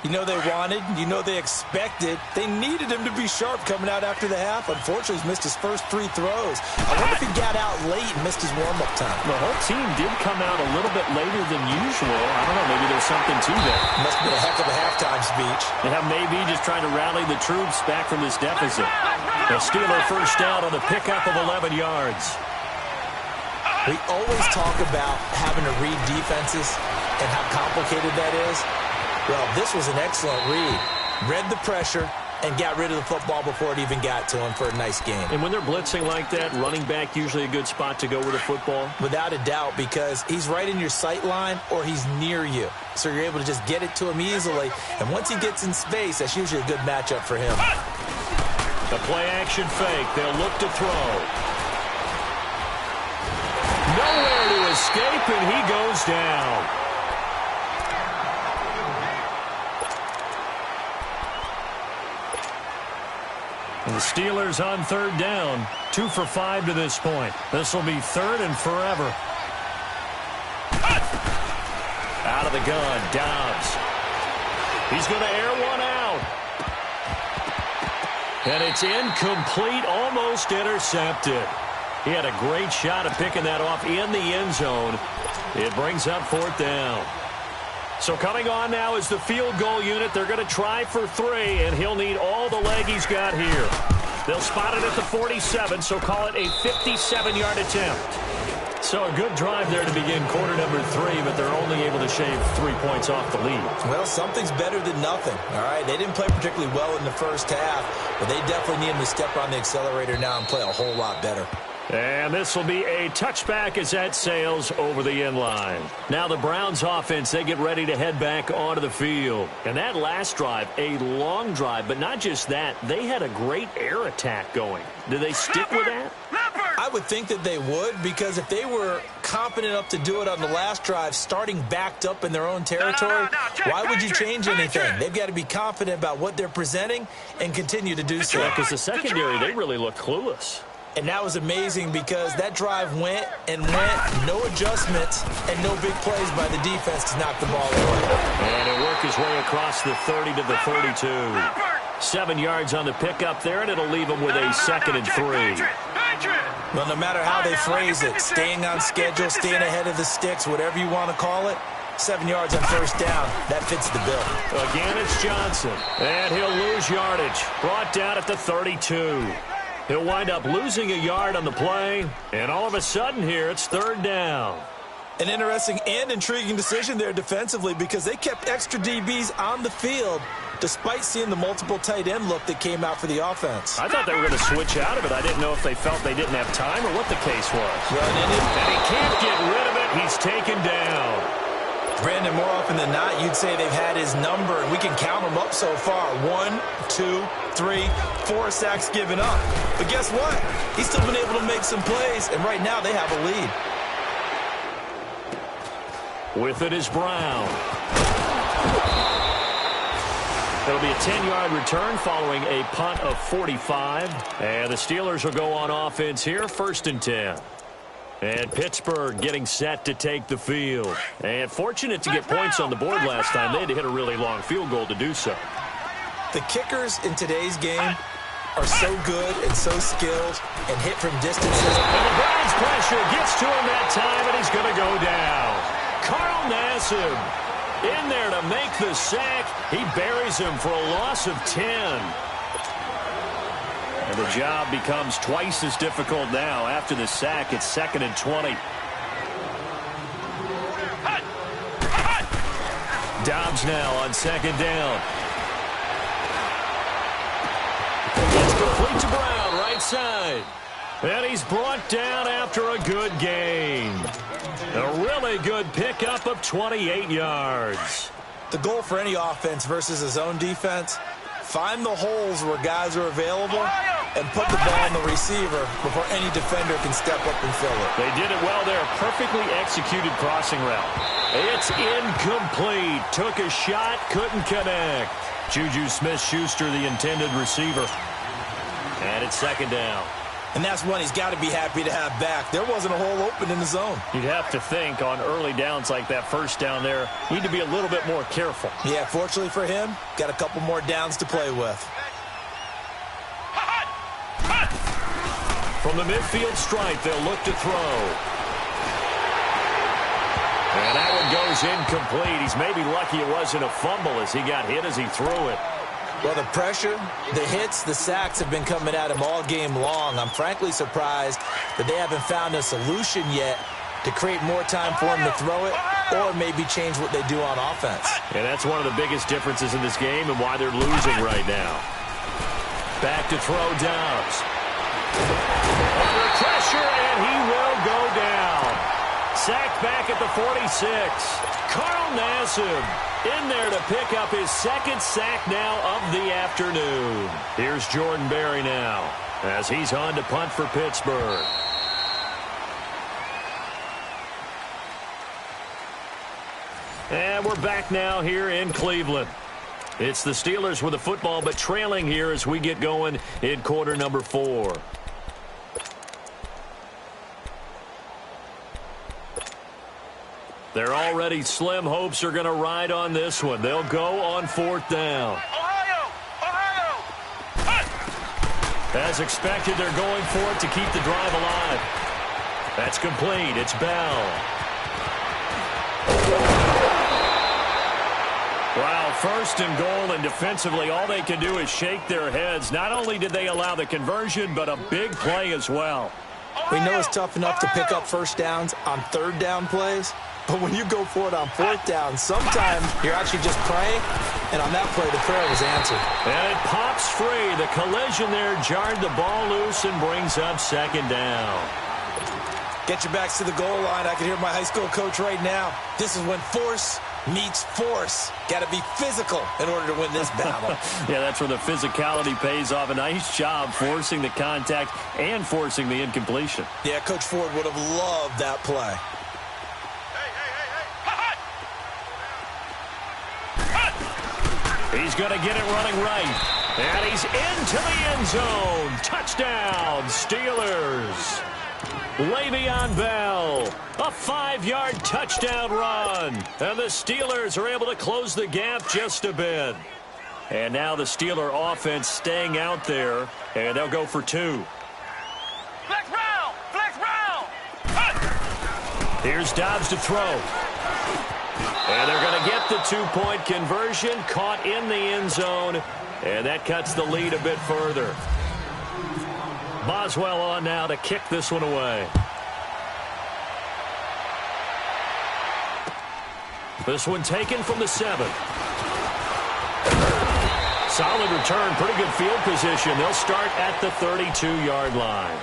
You know they wanted, you know they expected. They needed him to be sharp coming out after the half. Unfortunately, he's missed his first 3 throws. I wonder if he got out late and missed his warm-up time. The whole team did come out a little bit later than usual. I don't know, maybe there's something to that. Must have been a heck of a halftime speech. Yeah, maybe just trying to rally the troops back from this deficit. The Steeler first down on a pickup of 11 yards. We always talk about having to read defenses and how complicated that is. Well, this was an excellent read. Read the pressure and got rid of the football before it even got to him for a nice game. And when they're blitzing like that, running back usually a good spot to go with a football? Without a doubt, because he's right in your sight line or he's near you. So you're able to just get it to him easily. And once he gets in space, that's usually a good matchup for him. The play-action fake. They'll look to throw. Nowhere to escape, and he goes down. The Steelers on 3rd down. 2 for 5 to this point. This will be 3rd and forever. Out of the gun, Dobbs. He's going to air one out. And it's incomplete, almost intercepted. He had a great shot at picking that off in the end zone. It brings up 4th down. So coming on now is the field goal unit. They're going to try for 3, and he'll need all the leg he's got here. They'll spot it at the 47, so call it a 57-yard attempt. So a good drive there to begin quarter number 3, but they're only able to shave 3 points off the lead. Well, something's better than nothing, all right? They didn't play particularly well in the first half, but they definitely need him to step on the accelerator now and play a whole lot better. And this will be a touchback as that sails over the end line. Now the Browns offense, they get ready to head back onto the field. And that last drive, a long drive, but not just that. They had a great air attack going. Do they stick with that? I would think that they would, because if they were confident enough to do it on the last drive, starting backed up in their own territory, why would you change anything? They've got to be confident about what they're presenting and continue to do so. Yeah, because the secondary, they really look clueless. And that was amazing because that drive went and went, no adjustments, and no big plays by the defense to knock the ball away. And it worked his way across the 30 to the 32. 7 yards on the pickup there, and it'll leave him with a 2nd and 3. Well, no matter how they phrase it, staying on schedule, staying ahead of the sticks, whatever you want to call it, 7 yards on first down, that fits the bill. Again, it's Johnson. And he'll lose yardage. Brought down at the 32. He'll wind up losing a yard on the play, and all of a sudden here, it's 3rd down. An interesting and intriguing decision there defensively because they kept extra DBs on the field despite seeing the multiple tight end look that came out for the offense. I thought they were going to switch out of it. I didn't know if they felt they didn't have time or what the case was. Well, and he can't get rid of it. He's taken down. Brandon, more often than not, you'd say they've had his number, and we can count them up so far. 1, 2, 3, 4 sacks given up. But guess what? He's still been able to make some plays, and right now they have a lead. With it is Brown. It'll be a 10-yard return following a punt of 45. And the Steelers will go on offense here, 1st and 10. And Pittsburgh getting set to take the field. And fortunate to get points on the board last time. They had to hit a really long field goal to do so. The kickers in today's game are so good and so skilled and hit from distances. And the Browns pressure gets to him that time, and he's going to go down. Carl Nassib in there to make the sack. He buries him for a loss of 10. And the job becomes twice as difficult now. After the sack, it's 2nd and 20. Dobbs now on 2nd down. It's complete to Brown, right side. And he's brought down after a good gain. A really good pickup of 28 yards. The goal for any offense versus a zone defense, find the holes where guys are available and put the ball on the receiver before any defender can step up and fill it. They did it well there. Perfectly executed crossing route. It's incomplete. Took a shot, couldn't connect. Juju Smith-Schuster, the intended receiver. And it's second down. And that's one he's got to be happy to have back. There wasn't a hole open in the zone. You'd have to think on early downs like that first down there, need to be a little bit more careful. Yeah, fortunately for him, got a couple more downs to play with. From the midfield stripe, they'll look to throw. And that one goes incomplete. He's maybe lucky it wasn't a fumble as he got hit as he threw it. Well, the pressure, the hits, the sacks have been coming at him all game long. I'm frankly surprised that they haven't found a solution yet to create more time for him to throw it or maybe change what they do on offense. And that's one of the biggest differences in this game and why they're losing right now. Back to throw downs. Under pressure, and he will go down. Sacked back at the 46. Carl Nassib in there to pick up his second sack now of the afternoon. Here's Jordan Berry now as he's on to punt for Pittsburgh. And we're back now here in Cleveland. It's the Steelers with the football, but trailing here as we get going in quarter number 4. They're already slim hopes are going to ride on this one. They'll go on 4th down. Ohio! As expected, they're going for it to keep the drive alive. That's complete. It's Bell. Wow, 1st and goal, and defensively, all they can do is shake their heads. Not only did they allow the conversion, but a big play as well. We know it's tough enough to pick up first downs on 3rd down plays, but when you go for it on 4th down, sometimes you're actually just praying, and on that play, the prayer was answered. And it pops free. The collision there jarred the ball loose and brings up 2nd down. Get your backs to the goal line. I can hear my high school coach right now. This is when force meets force. Got to be physical in order to win this battle. Yeah, that's where the physicality pays off. A nice job forcing the contact and forcing the incompletion. Yeah, Coach Ford would have loved that play. He's going to get it running right. And he's into the end zone. Touchdown, Steelers. Le'Veon Bell, a 5-yard touchdown run. And the Steelers are able to close the gap just a bit. And now the Steeler offense staying out there, and they'll go for 2. Flex round! Flex round! Here's Dobbs to throw. And they're going to get the 2-point conversion, caught in the end zone, and that cuts the lead a bit further. Boswell on now to kick this one away. This one taken from the 7. Solid return, pretty good field position. They'll start at the 32-yard line.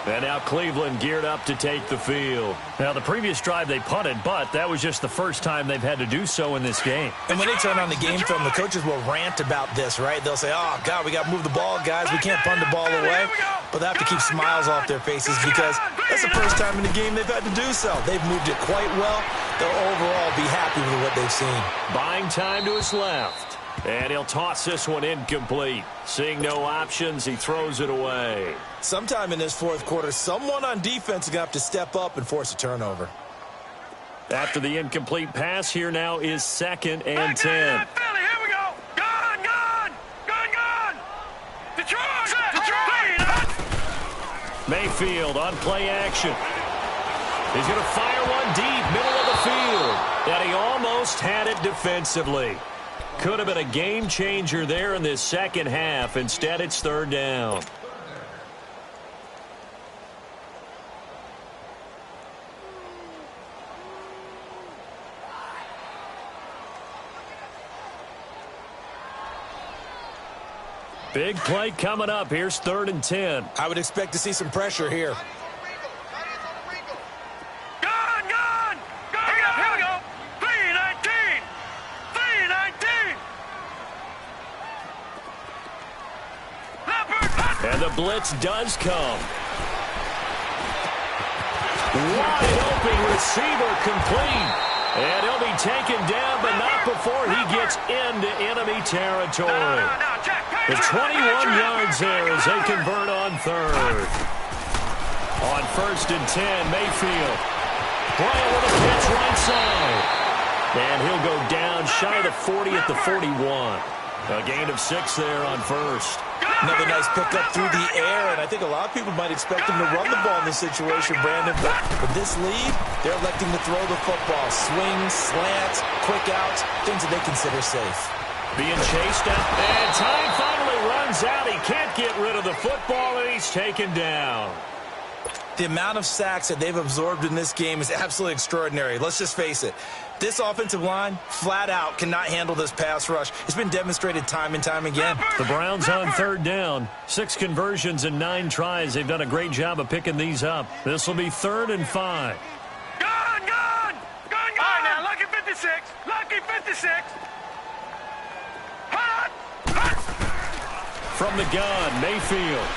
And now Cleveland geared up to take the field. Now, the previous drive they punted, but that was just the first time they've had to do so in this game. And when they turn on the game film, the coaches will rant about this, right? They'll say, oh, God, we got to move the ball, guys. We can't punt the ball away. But they have to keep smiles off their faces because that's the first time in the game they've had to do so. They've moved it quite well. They'll overall be happy with what they've seen. Buying time to his left. And he'll toss this one incomplete. Seeing no options, he throws it away. Sometime in this 4th quarter, someone on defense is going to have to step up and force a turnover. After the incomplete pass, here now is 2nd and 10. Philly, here we go! Gun! Detroit! Mayfield on play action. He's going to fire one deep, middle of the field. And he almost had it defensively. Could have been a game changer there in this second half. Instead, it's 3rd down. Big play coming up. Here's 3rd and 10. I would expect to see some pressure here. Gun! blitz does come. Wide open receiver complete. And he'll be taken down, but not before he gets into enemy territory. The 21 yards there as they convert on third. On 1st and 10, Mayfield. Bryant with a pitch right side. And he'll go down shy of the 40 at the 41. A gain of 6 there on 1st. Another nice pickup through the air, and I think a lot of people might expect him to run the ball in this situation, Brandon. But with this lead, they're electing to throw the football. Swings, slants, quick outs, things that they consider safe. Being chased up, and time finally runs out. He can't get rid of the football, and he's taken down. The amount of sacks that they've absorbed in this game is absolutely extraordinary. Let's just face it. This offensive line, flat out, cannot handle this pass rush. It's been demonstrated time and time again. The Browns on 3rd down. 6 conversions and 9 tries. They've done a great job of picking these up. This will be 3rd and 5. Gun! Gun! Gun! All right, now, lucky 56. Lucky 56. Hot! Hot! From the gun, Mayfield.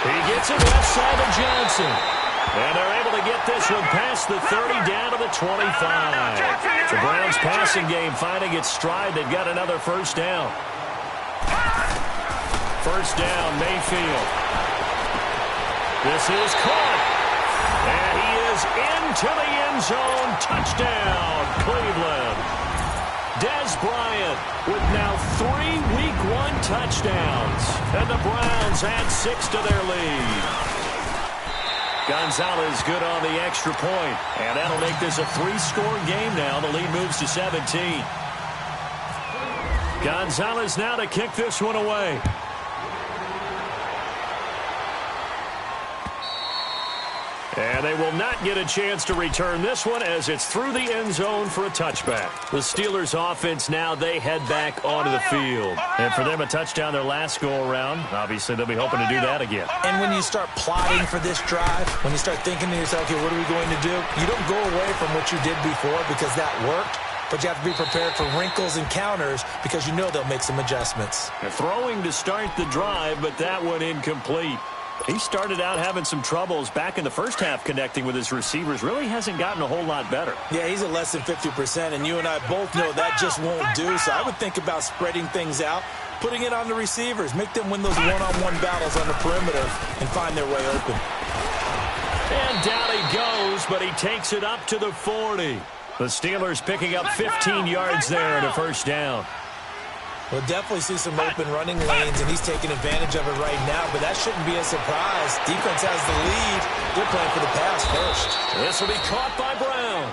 He gets it left side of Johnson. And they're able to get this one past the 30 down to the 25. The Browns passing game finding its stride. They've got another 1st down. 1st down, Mayfield. This is caught. And he is into the end zone. Touchdown, Cleveland. Dez Bryant with now 3 Week 1 touchdowns. And the Browns add 6 to their lead. Gonzalez good on the extra point, and that'll make this a 3-score game now. The lead moves to 17. Gonzalez now to kick this one away. And they will not get a chance to return this one as it's through the end zone for a touchback. The Steelers offense now, they head back onto the field. And for them, a touchdown their last go-around. Obviously, they'll be hoping to do that again. And when you start plotting for this drive, when you start thinking to yourself, okay, what are we going to do? You don't go away from what you did before because that worked. But you have to be prepared for wrinkles and counters because you know they'll make some adjustments. They're throwing to start the drive, but that one incomplete. He started out having some troubles back in the first half connecting with his receivers. Really hasn't gotten a whole lot better. Yeah, he's at less than 50%, and you and I both know that just won't do. So I would think about spreading things out, putting it on the receivers, make them win those one-on-one battles on the perimeter and find their way open. And down he goes, but he takes it up to the 40. The Steelers picking up 15 yards there in a 1st down. We'll definitely see some open running lanes, and he's taking advantage of it right now, but that shouldn't be a surprise. Defense has the lead. They're playing for the pass first. This will be caught by Brown.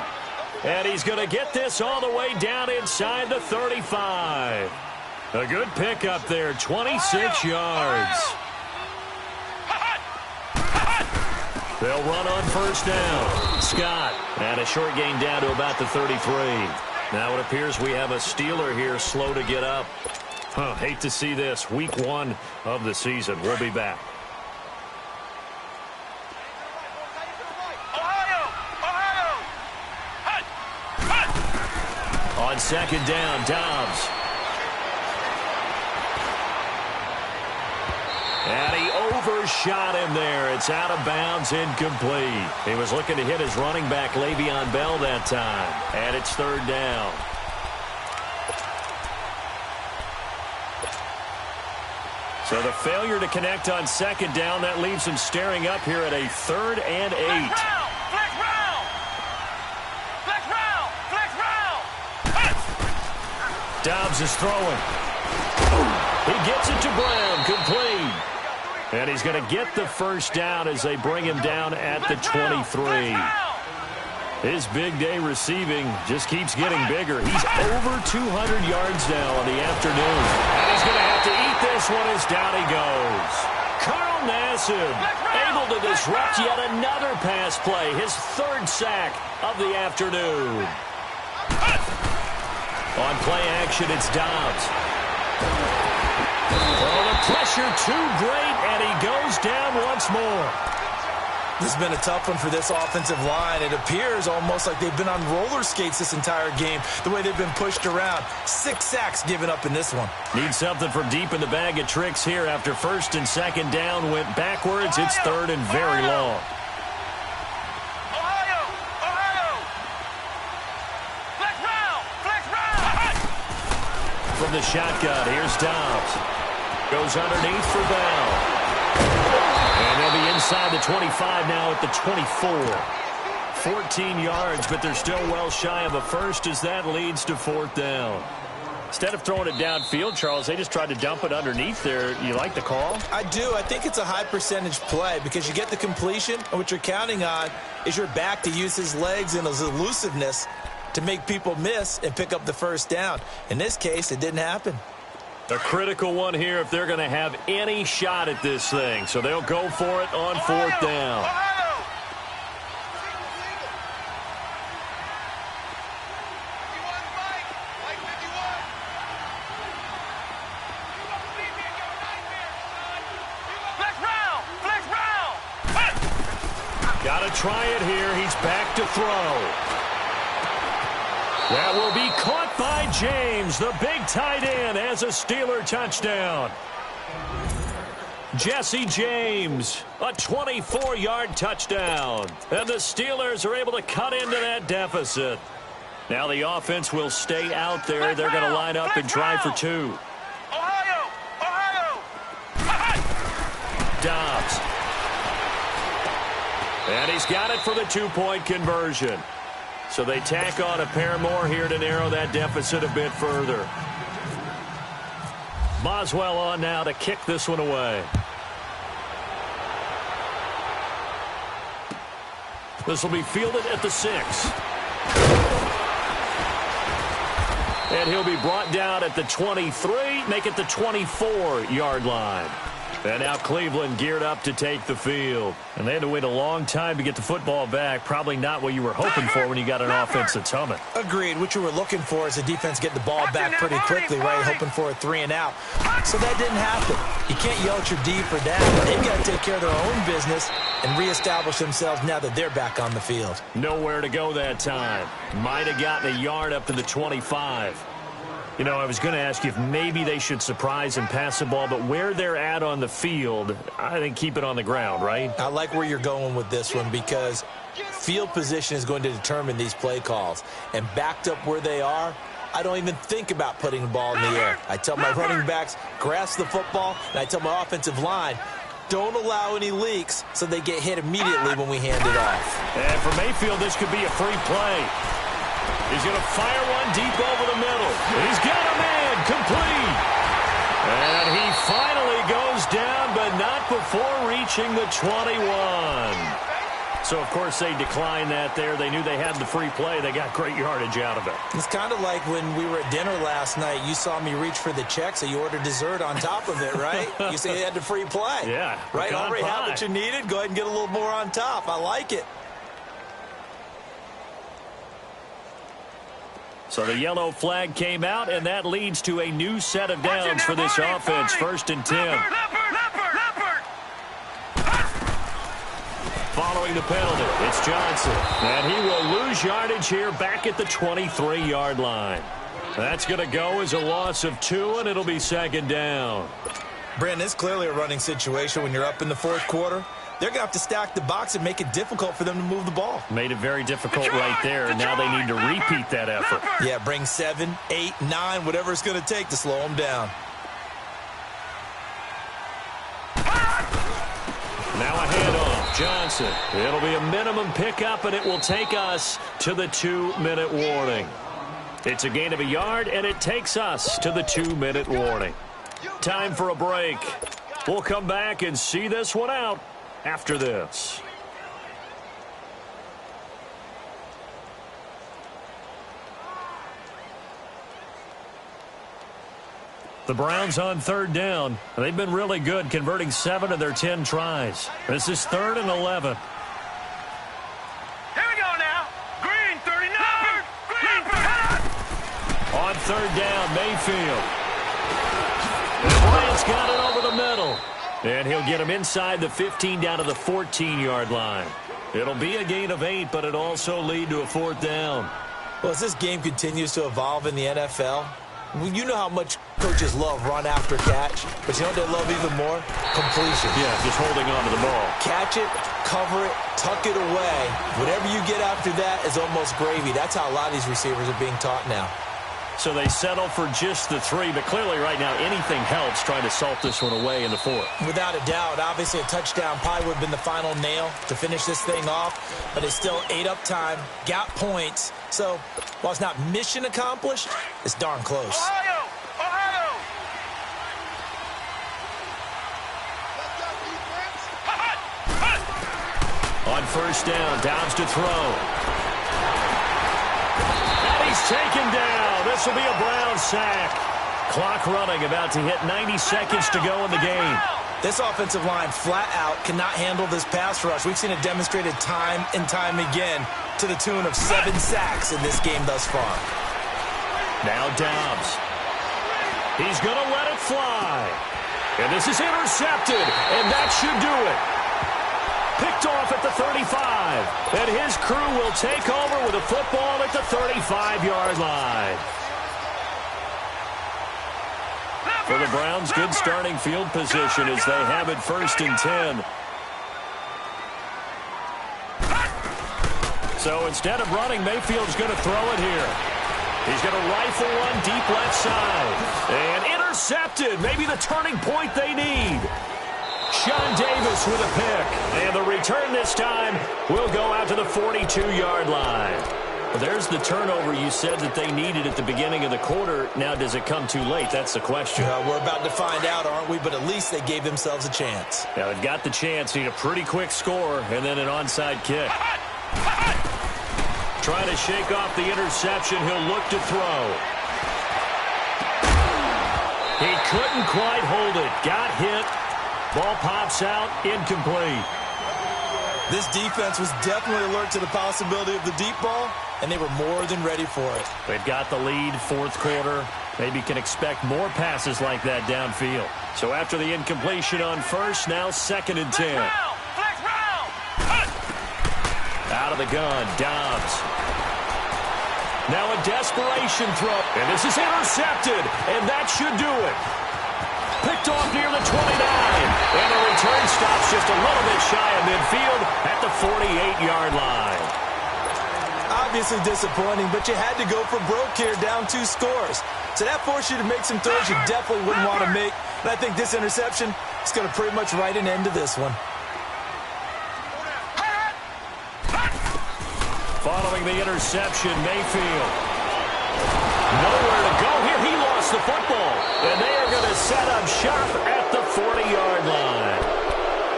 And he's going to get this all the way down inside the 35. A good pickup there, 26 yards. They'll run on 1st down. Scott, and a short gain down to about the 33. Now it appears we have a Steeler here slow to get up. Hate to see this. Week 1 of the season. We'll be back. On 2nd down, Dobbs. And he overshot him there. It's out of bounds, incomplete. He was looking to hit his running back, Le'Veon Bell, that time. And it's 3rd down. So the failure to connect on 2nd down, that leaves him staring up here at a 3rd and 8. Flex round! Flex round! Flex round! Dobbs is throwing. He gets it to Brown, complete. And he's going to get the 1st down as they bring him down at the 23. His big day receiving just keeps getting bigger. He's over 200 yards now in the afternoon. And he's going to have to eat this one as down he goes. Carl Nassib able to disrupt yet another pass play. His 3rd sack of the afternoon. On play action, it's Dobbs. Oh, the pressure too great, and he goes down once more. This has been a tough one for this offensive line. It appears almost like they've been on roller skates this entire game, the way they've been pushed around. 6 sacks given up in this one. Need something from deep in the bag of tricks here after first and second down went backwards. It's third and very long. From the shotgun, here's Dobbs. Goes underneath for Bell. And they'll be inside the 25 now at the 24. 14 yards, but they're still well shy of a first as that leads to fourth down. Instead of throwing it downfield, Charles, they just tried to dump it underneath there. You like the call? I do. I think it's a high percentage play because you get the completion, and what you're counting on is your back to use his legs and his elusiveness to make people miss and pick up the first down. In this case, it didn't happen. A critical one here if they're going to have any shot at this thing. So they'll go for it on fourth down. Got to try it here. He's back to throw. That will be caught by James. The big tight end has a Steeler touchdown. Jesse James, a 24-yard touchdown. And the Steelers are able to cut into that deficit. Now the offense will stay out there. They're going to line up and try for two. Dobbs. And he's got it for the two-point conversion. So they tack on a pair more here to narrow that deficit a bit further. Boswell on now to kick this one away. This will be fielded at the 6. And he'll be brought down at the 23, make it the 24-yard line. And now Cleveland geared up to take the field. And they had to wait a long time to get the football back. Probably not what you were hoping for when you got an offense that's humming. Agreed. What you were looking for is the defense getting the ball back pretty quickly, right? Hoping for a 3 and out. So that didn't happen. You can't yell at your D for that. They've got to take care of their own business and reestablish themselves now that they're back on the field. Nowhere to go that time. Might have gotten a yard up to the 25. You know, I was going to ask you if maybe they should surprise and pass the ball, but where they're at on the field, I think keep it on the ground, right? I like where you're going with this one because field position is going to determine these play calls. And backed up where they are, I don't even think about putting the ball in the air. I tell my running backs, grasp the football, and I tell my offensive line, don't allow any leaks so they get hit immediately when we hand it off. And for Mayfield, this could be a free play. He's going to fire one deep over the middle. He's got a man complete. And he finally goes down, but not before reaching the 21. So, of course, they declined that there. They knew they had the free play. They got great yardage out of it. It's kind of like when we were at dinner last night. You saw me reach for the check, so you ordered dessert on top of it, right? You said you had the free play. Yeah. Right? Already had what you needed. Go ahead and get a little more on top. I like it. So the yellow flag came out, and that leads to a new set of downs for this offense. 1st and 10. Following the penalty, it's Johnson. And he will lose yardage here back at the 23-yard line. That's going to go as a loss of 2, and it'll be 2nd down. Brandon, it's clearly a running situation when you're up in the 4th quarter. They're going to have to stack the box and make it difficult for them to move the ball. Made it very difficult right there, and now they need to repeat that effort. Yeah, bring 7, 8, 9, whatever it's going to take to slow them down. Now a handoff. Johnson. It'll be a minimum pickup, and it will take us to the 2-minute warning. It's a gain of a yard, and it takes us to the 2-minute warning. Time for a break. We'll come back and see this one out after this. The Browns on 3rd down. They've been really good, converting 7 of their 10 tries. This is 3rd and 11. Here we go now. Green, 39. Green, On 3rd down, Mayfield. And Bryant's got it over the middle. And he'll get him inside the 15 down to the 14-yard line. It'll be a gain of 8, but it'll also lead to a 4th down. Well, as this game continues to evolve in the NFL, you know how much coaches love run after catch, but you know what they love even more? Completion. Yeah, just holding on to the ball. Catch it, cover it, tuck it away. Whatever you get after that is almost gravy. That's how a lot of these receivers are being taught now. So they settle for just the 3, but clearly right now anything helps trying to salt this one away in the 4th. Without a doubt, obviously a touchdown probably would have been the final nail to finish this thing off, but it's still ate up time, got points. So while it's not mission accomplished, it's darn close. Ohio! Ohio! Let's go, defense. On 1st down, Dobbs to throw. And he's taken down. This will be a Brown sack. Clock running, about to hit 90 seconds to go in the game. This offensive line flat out cannot handle this pass rush. We've seen it demonstrated time and time again to the tune of 7 sacks in this game thus far. Now Dobbs. He's going to let it fly. And this is intercepted, and that should do it. Picked off at the 35. And his crew will take over with a football at the 35-yard line. For the Browns, good starting field position as they have it 1st and 10. So instead of running, Mayfield's going to throw it here. He's going to rifle one deep left side. And intercepted. Maybe the turning point they need. Sean Davis with a pick. And the return this time will go out to the 42-yard line. Well, there's the turnover you said that they needed at the beginning of the quarter. Now, does it come too late? That's the question. We're about to find out, aren't we? But at least they gave themselves a chance. Now, they've got the chance. Need a pretty quick score and then an onside kick. Trying to shake off the interception. He'll look to throw. He couldn't quite hold it. Got hit. Ball pops out, incomplete. This defense was definitely alert to the possibility of the deep ball, and they were more than ready for it. They've got the lead, 4th quarter. Maybe can expect more passes like that downfield. So after the incompletion on 1st, now 2nd and 10. Out of the gun, Dobbs. Now a desperation throw, and this is intercepted, and that should do it. Picked off near the 29, and the return stops just a little bit shy of midfield at the 48-yard line. Obviously disappointing, but you had to go for broke here, down 2 scores. So that forced you to make some throws you definitely wouldn't want to make. And I think this interception is going to pretty much write an end to this one. Following the interception, Mayfield. Nowhere to go here. He lost the football. And they are going to set up shop at the 40-yard line.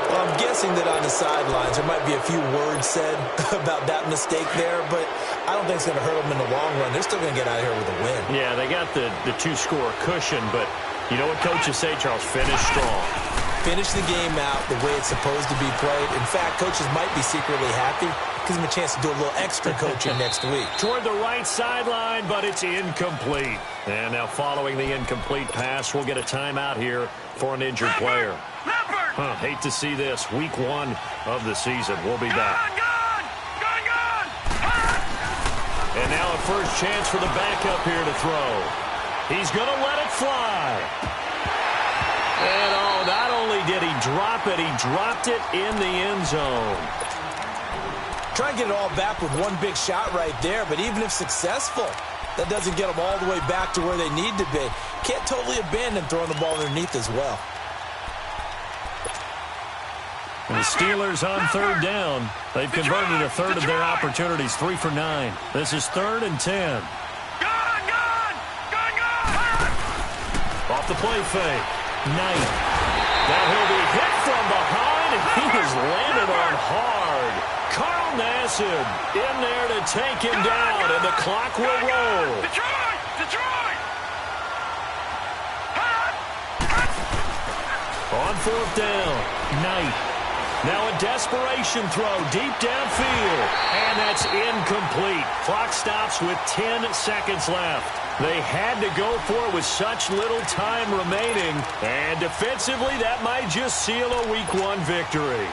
Well, I'm guessing that on the sidelines there might be a few words said about that mistake there, but I don't think it's going to hurt them in the long run. They're still going to get out of here with a win. Yeah, they got the 2-score cushion, but you know what coaches say, Charles? Finish strong. Finish the game out the way it's supposed to be played. In fact, coaches might be secretly happy. Gives them a chance to do a little extra coaching next week. Toward the right sideline, but it's incomplete. And now following the incomplete pass, we'll get a timeout here for an injured player. Hate to see this. Week 1 of the season. We'll be back. And now a first chance for the backup here to throw. He's going to let it fly. And not only did he drop it, he dropped it in the end zone. Try and get it all back with one big shot right there, but even if successful, that doesn't get them all the way back to where they need to be. Can't totally abandon throwing the ball underneath as well. And the Steelers on 3rd down. They've converted a third of their opportunities, 3 for 9. This is 3rd and 10. Off the play fake. Knight. Now he'll be hit from behind, and he has landed on hard. Carl Nassib in there to take him down, and the clock will roll. Detroit! On 4th down, Knight. Now a desperation throw deep downfield. And that's incomplete. Clock stops with 10 seconds left. They had to go for it with such little time remaining. And defensively, that might just seal a Week 1 victory.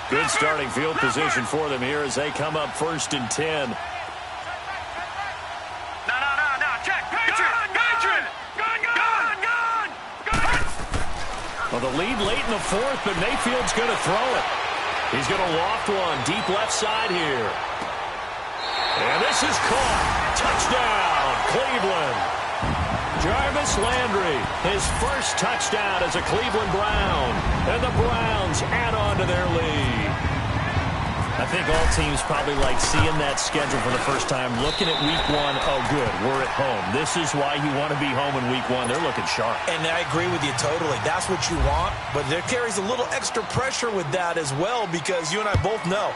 Good starting field position for them here as they come up 1st and 10. No, check, Patriot, Patriot, gun. Well, the lead late in the 4th, but Mayfield's going to throw it. He's going to loft one deep left side here. And this is caught. Touchdown, Cleveland. Jarvis Landry, his first touchdown as a Cleveland Brown. And the Browns add on to their lead. I think all teams probably like seeing that schedule for the first time, looking at Week 1. Oh, good, we're at home. This is why you want to be home in Week 1. They're looking sharp. And I agree with you totally. That's what you want, but there carries a little extra pressure with that as well because you and I both know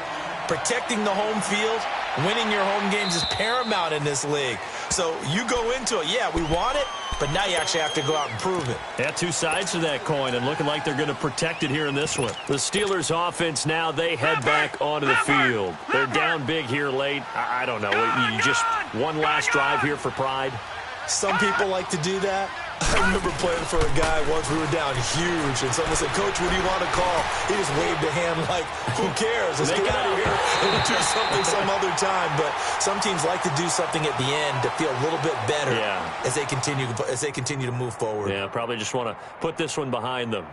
protecting the home field, winning your home games is paramount in this league. So you go into it, yeah, we want it, but now you actually have to go out and prove it. Yeah, two sides to that coin, and looking like they're going to protect it here in this one. The Steelers offense now, they head back onto the field. They're down big here late. I don't know. You just one last drive here for pride. Some people like to do that. I remember playing for a guy once. We were down huge, and someone said, "Coach, what do you want to call?" He just waved a hand like, who cares? Let's get out of here and do something some other time. But some teams like to do something at the end to feel a little bit better as they continue to move forward. Yeah, probably just want to put this one behind them.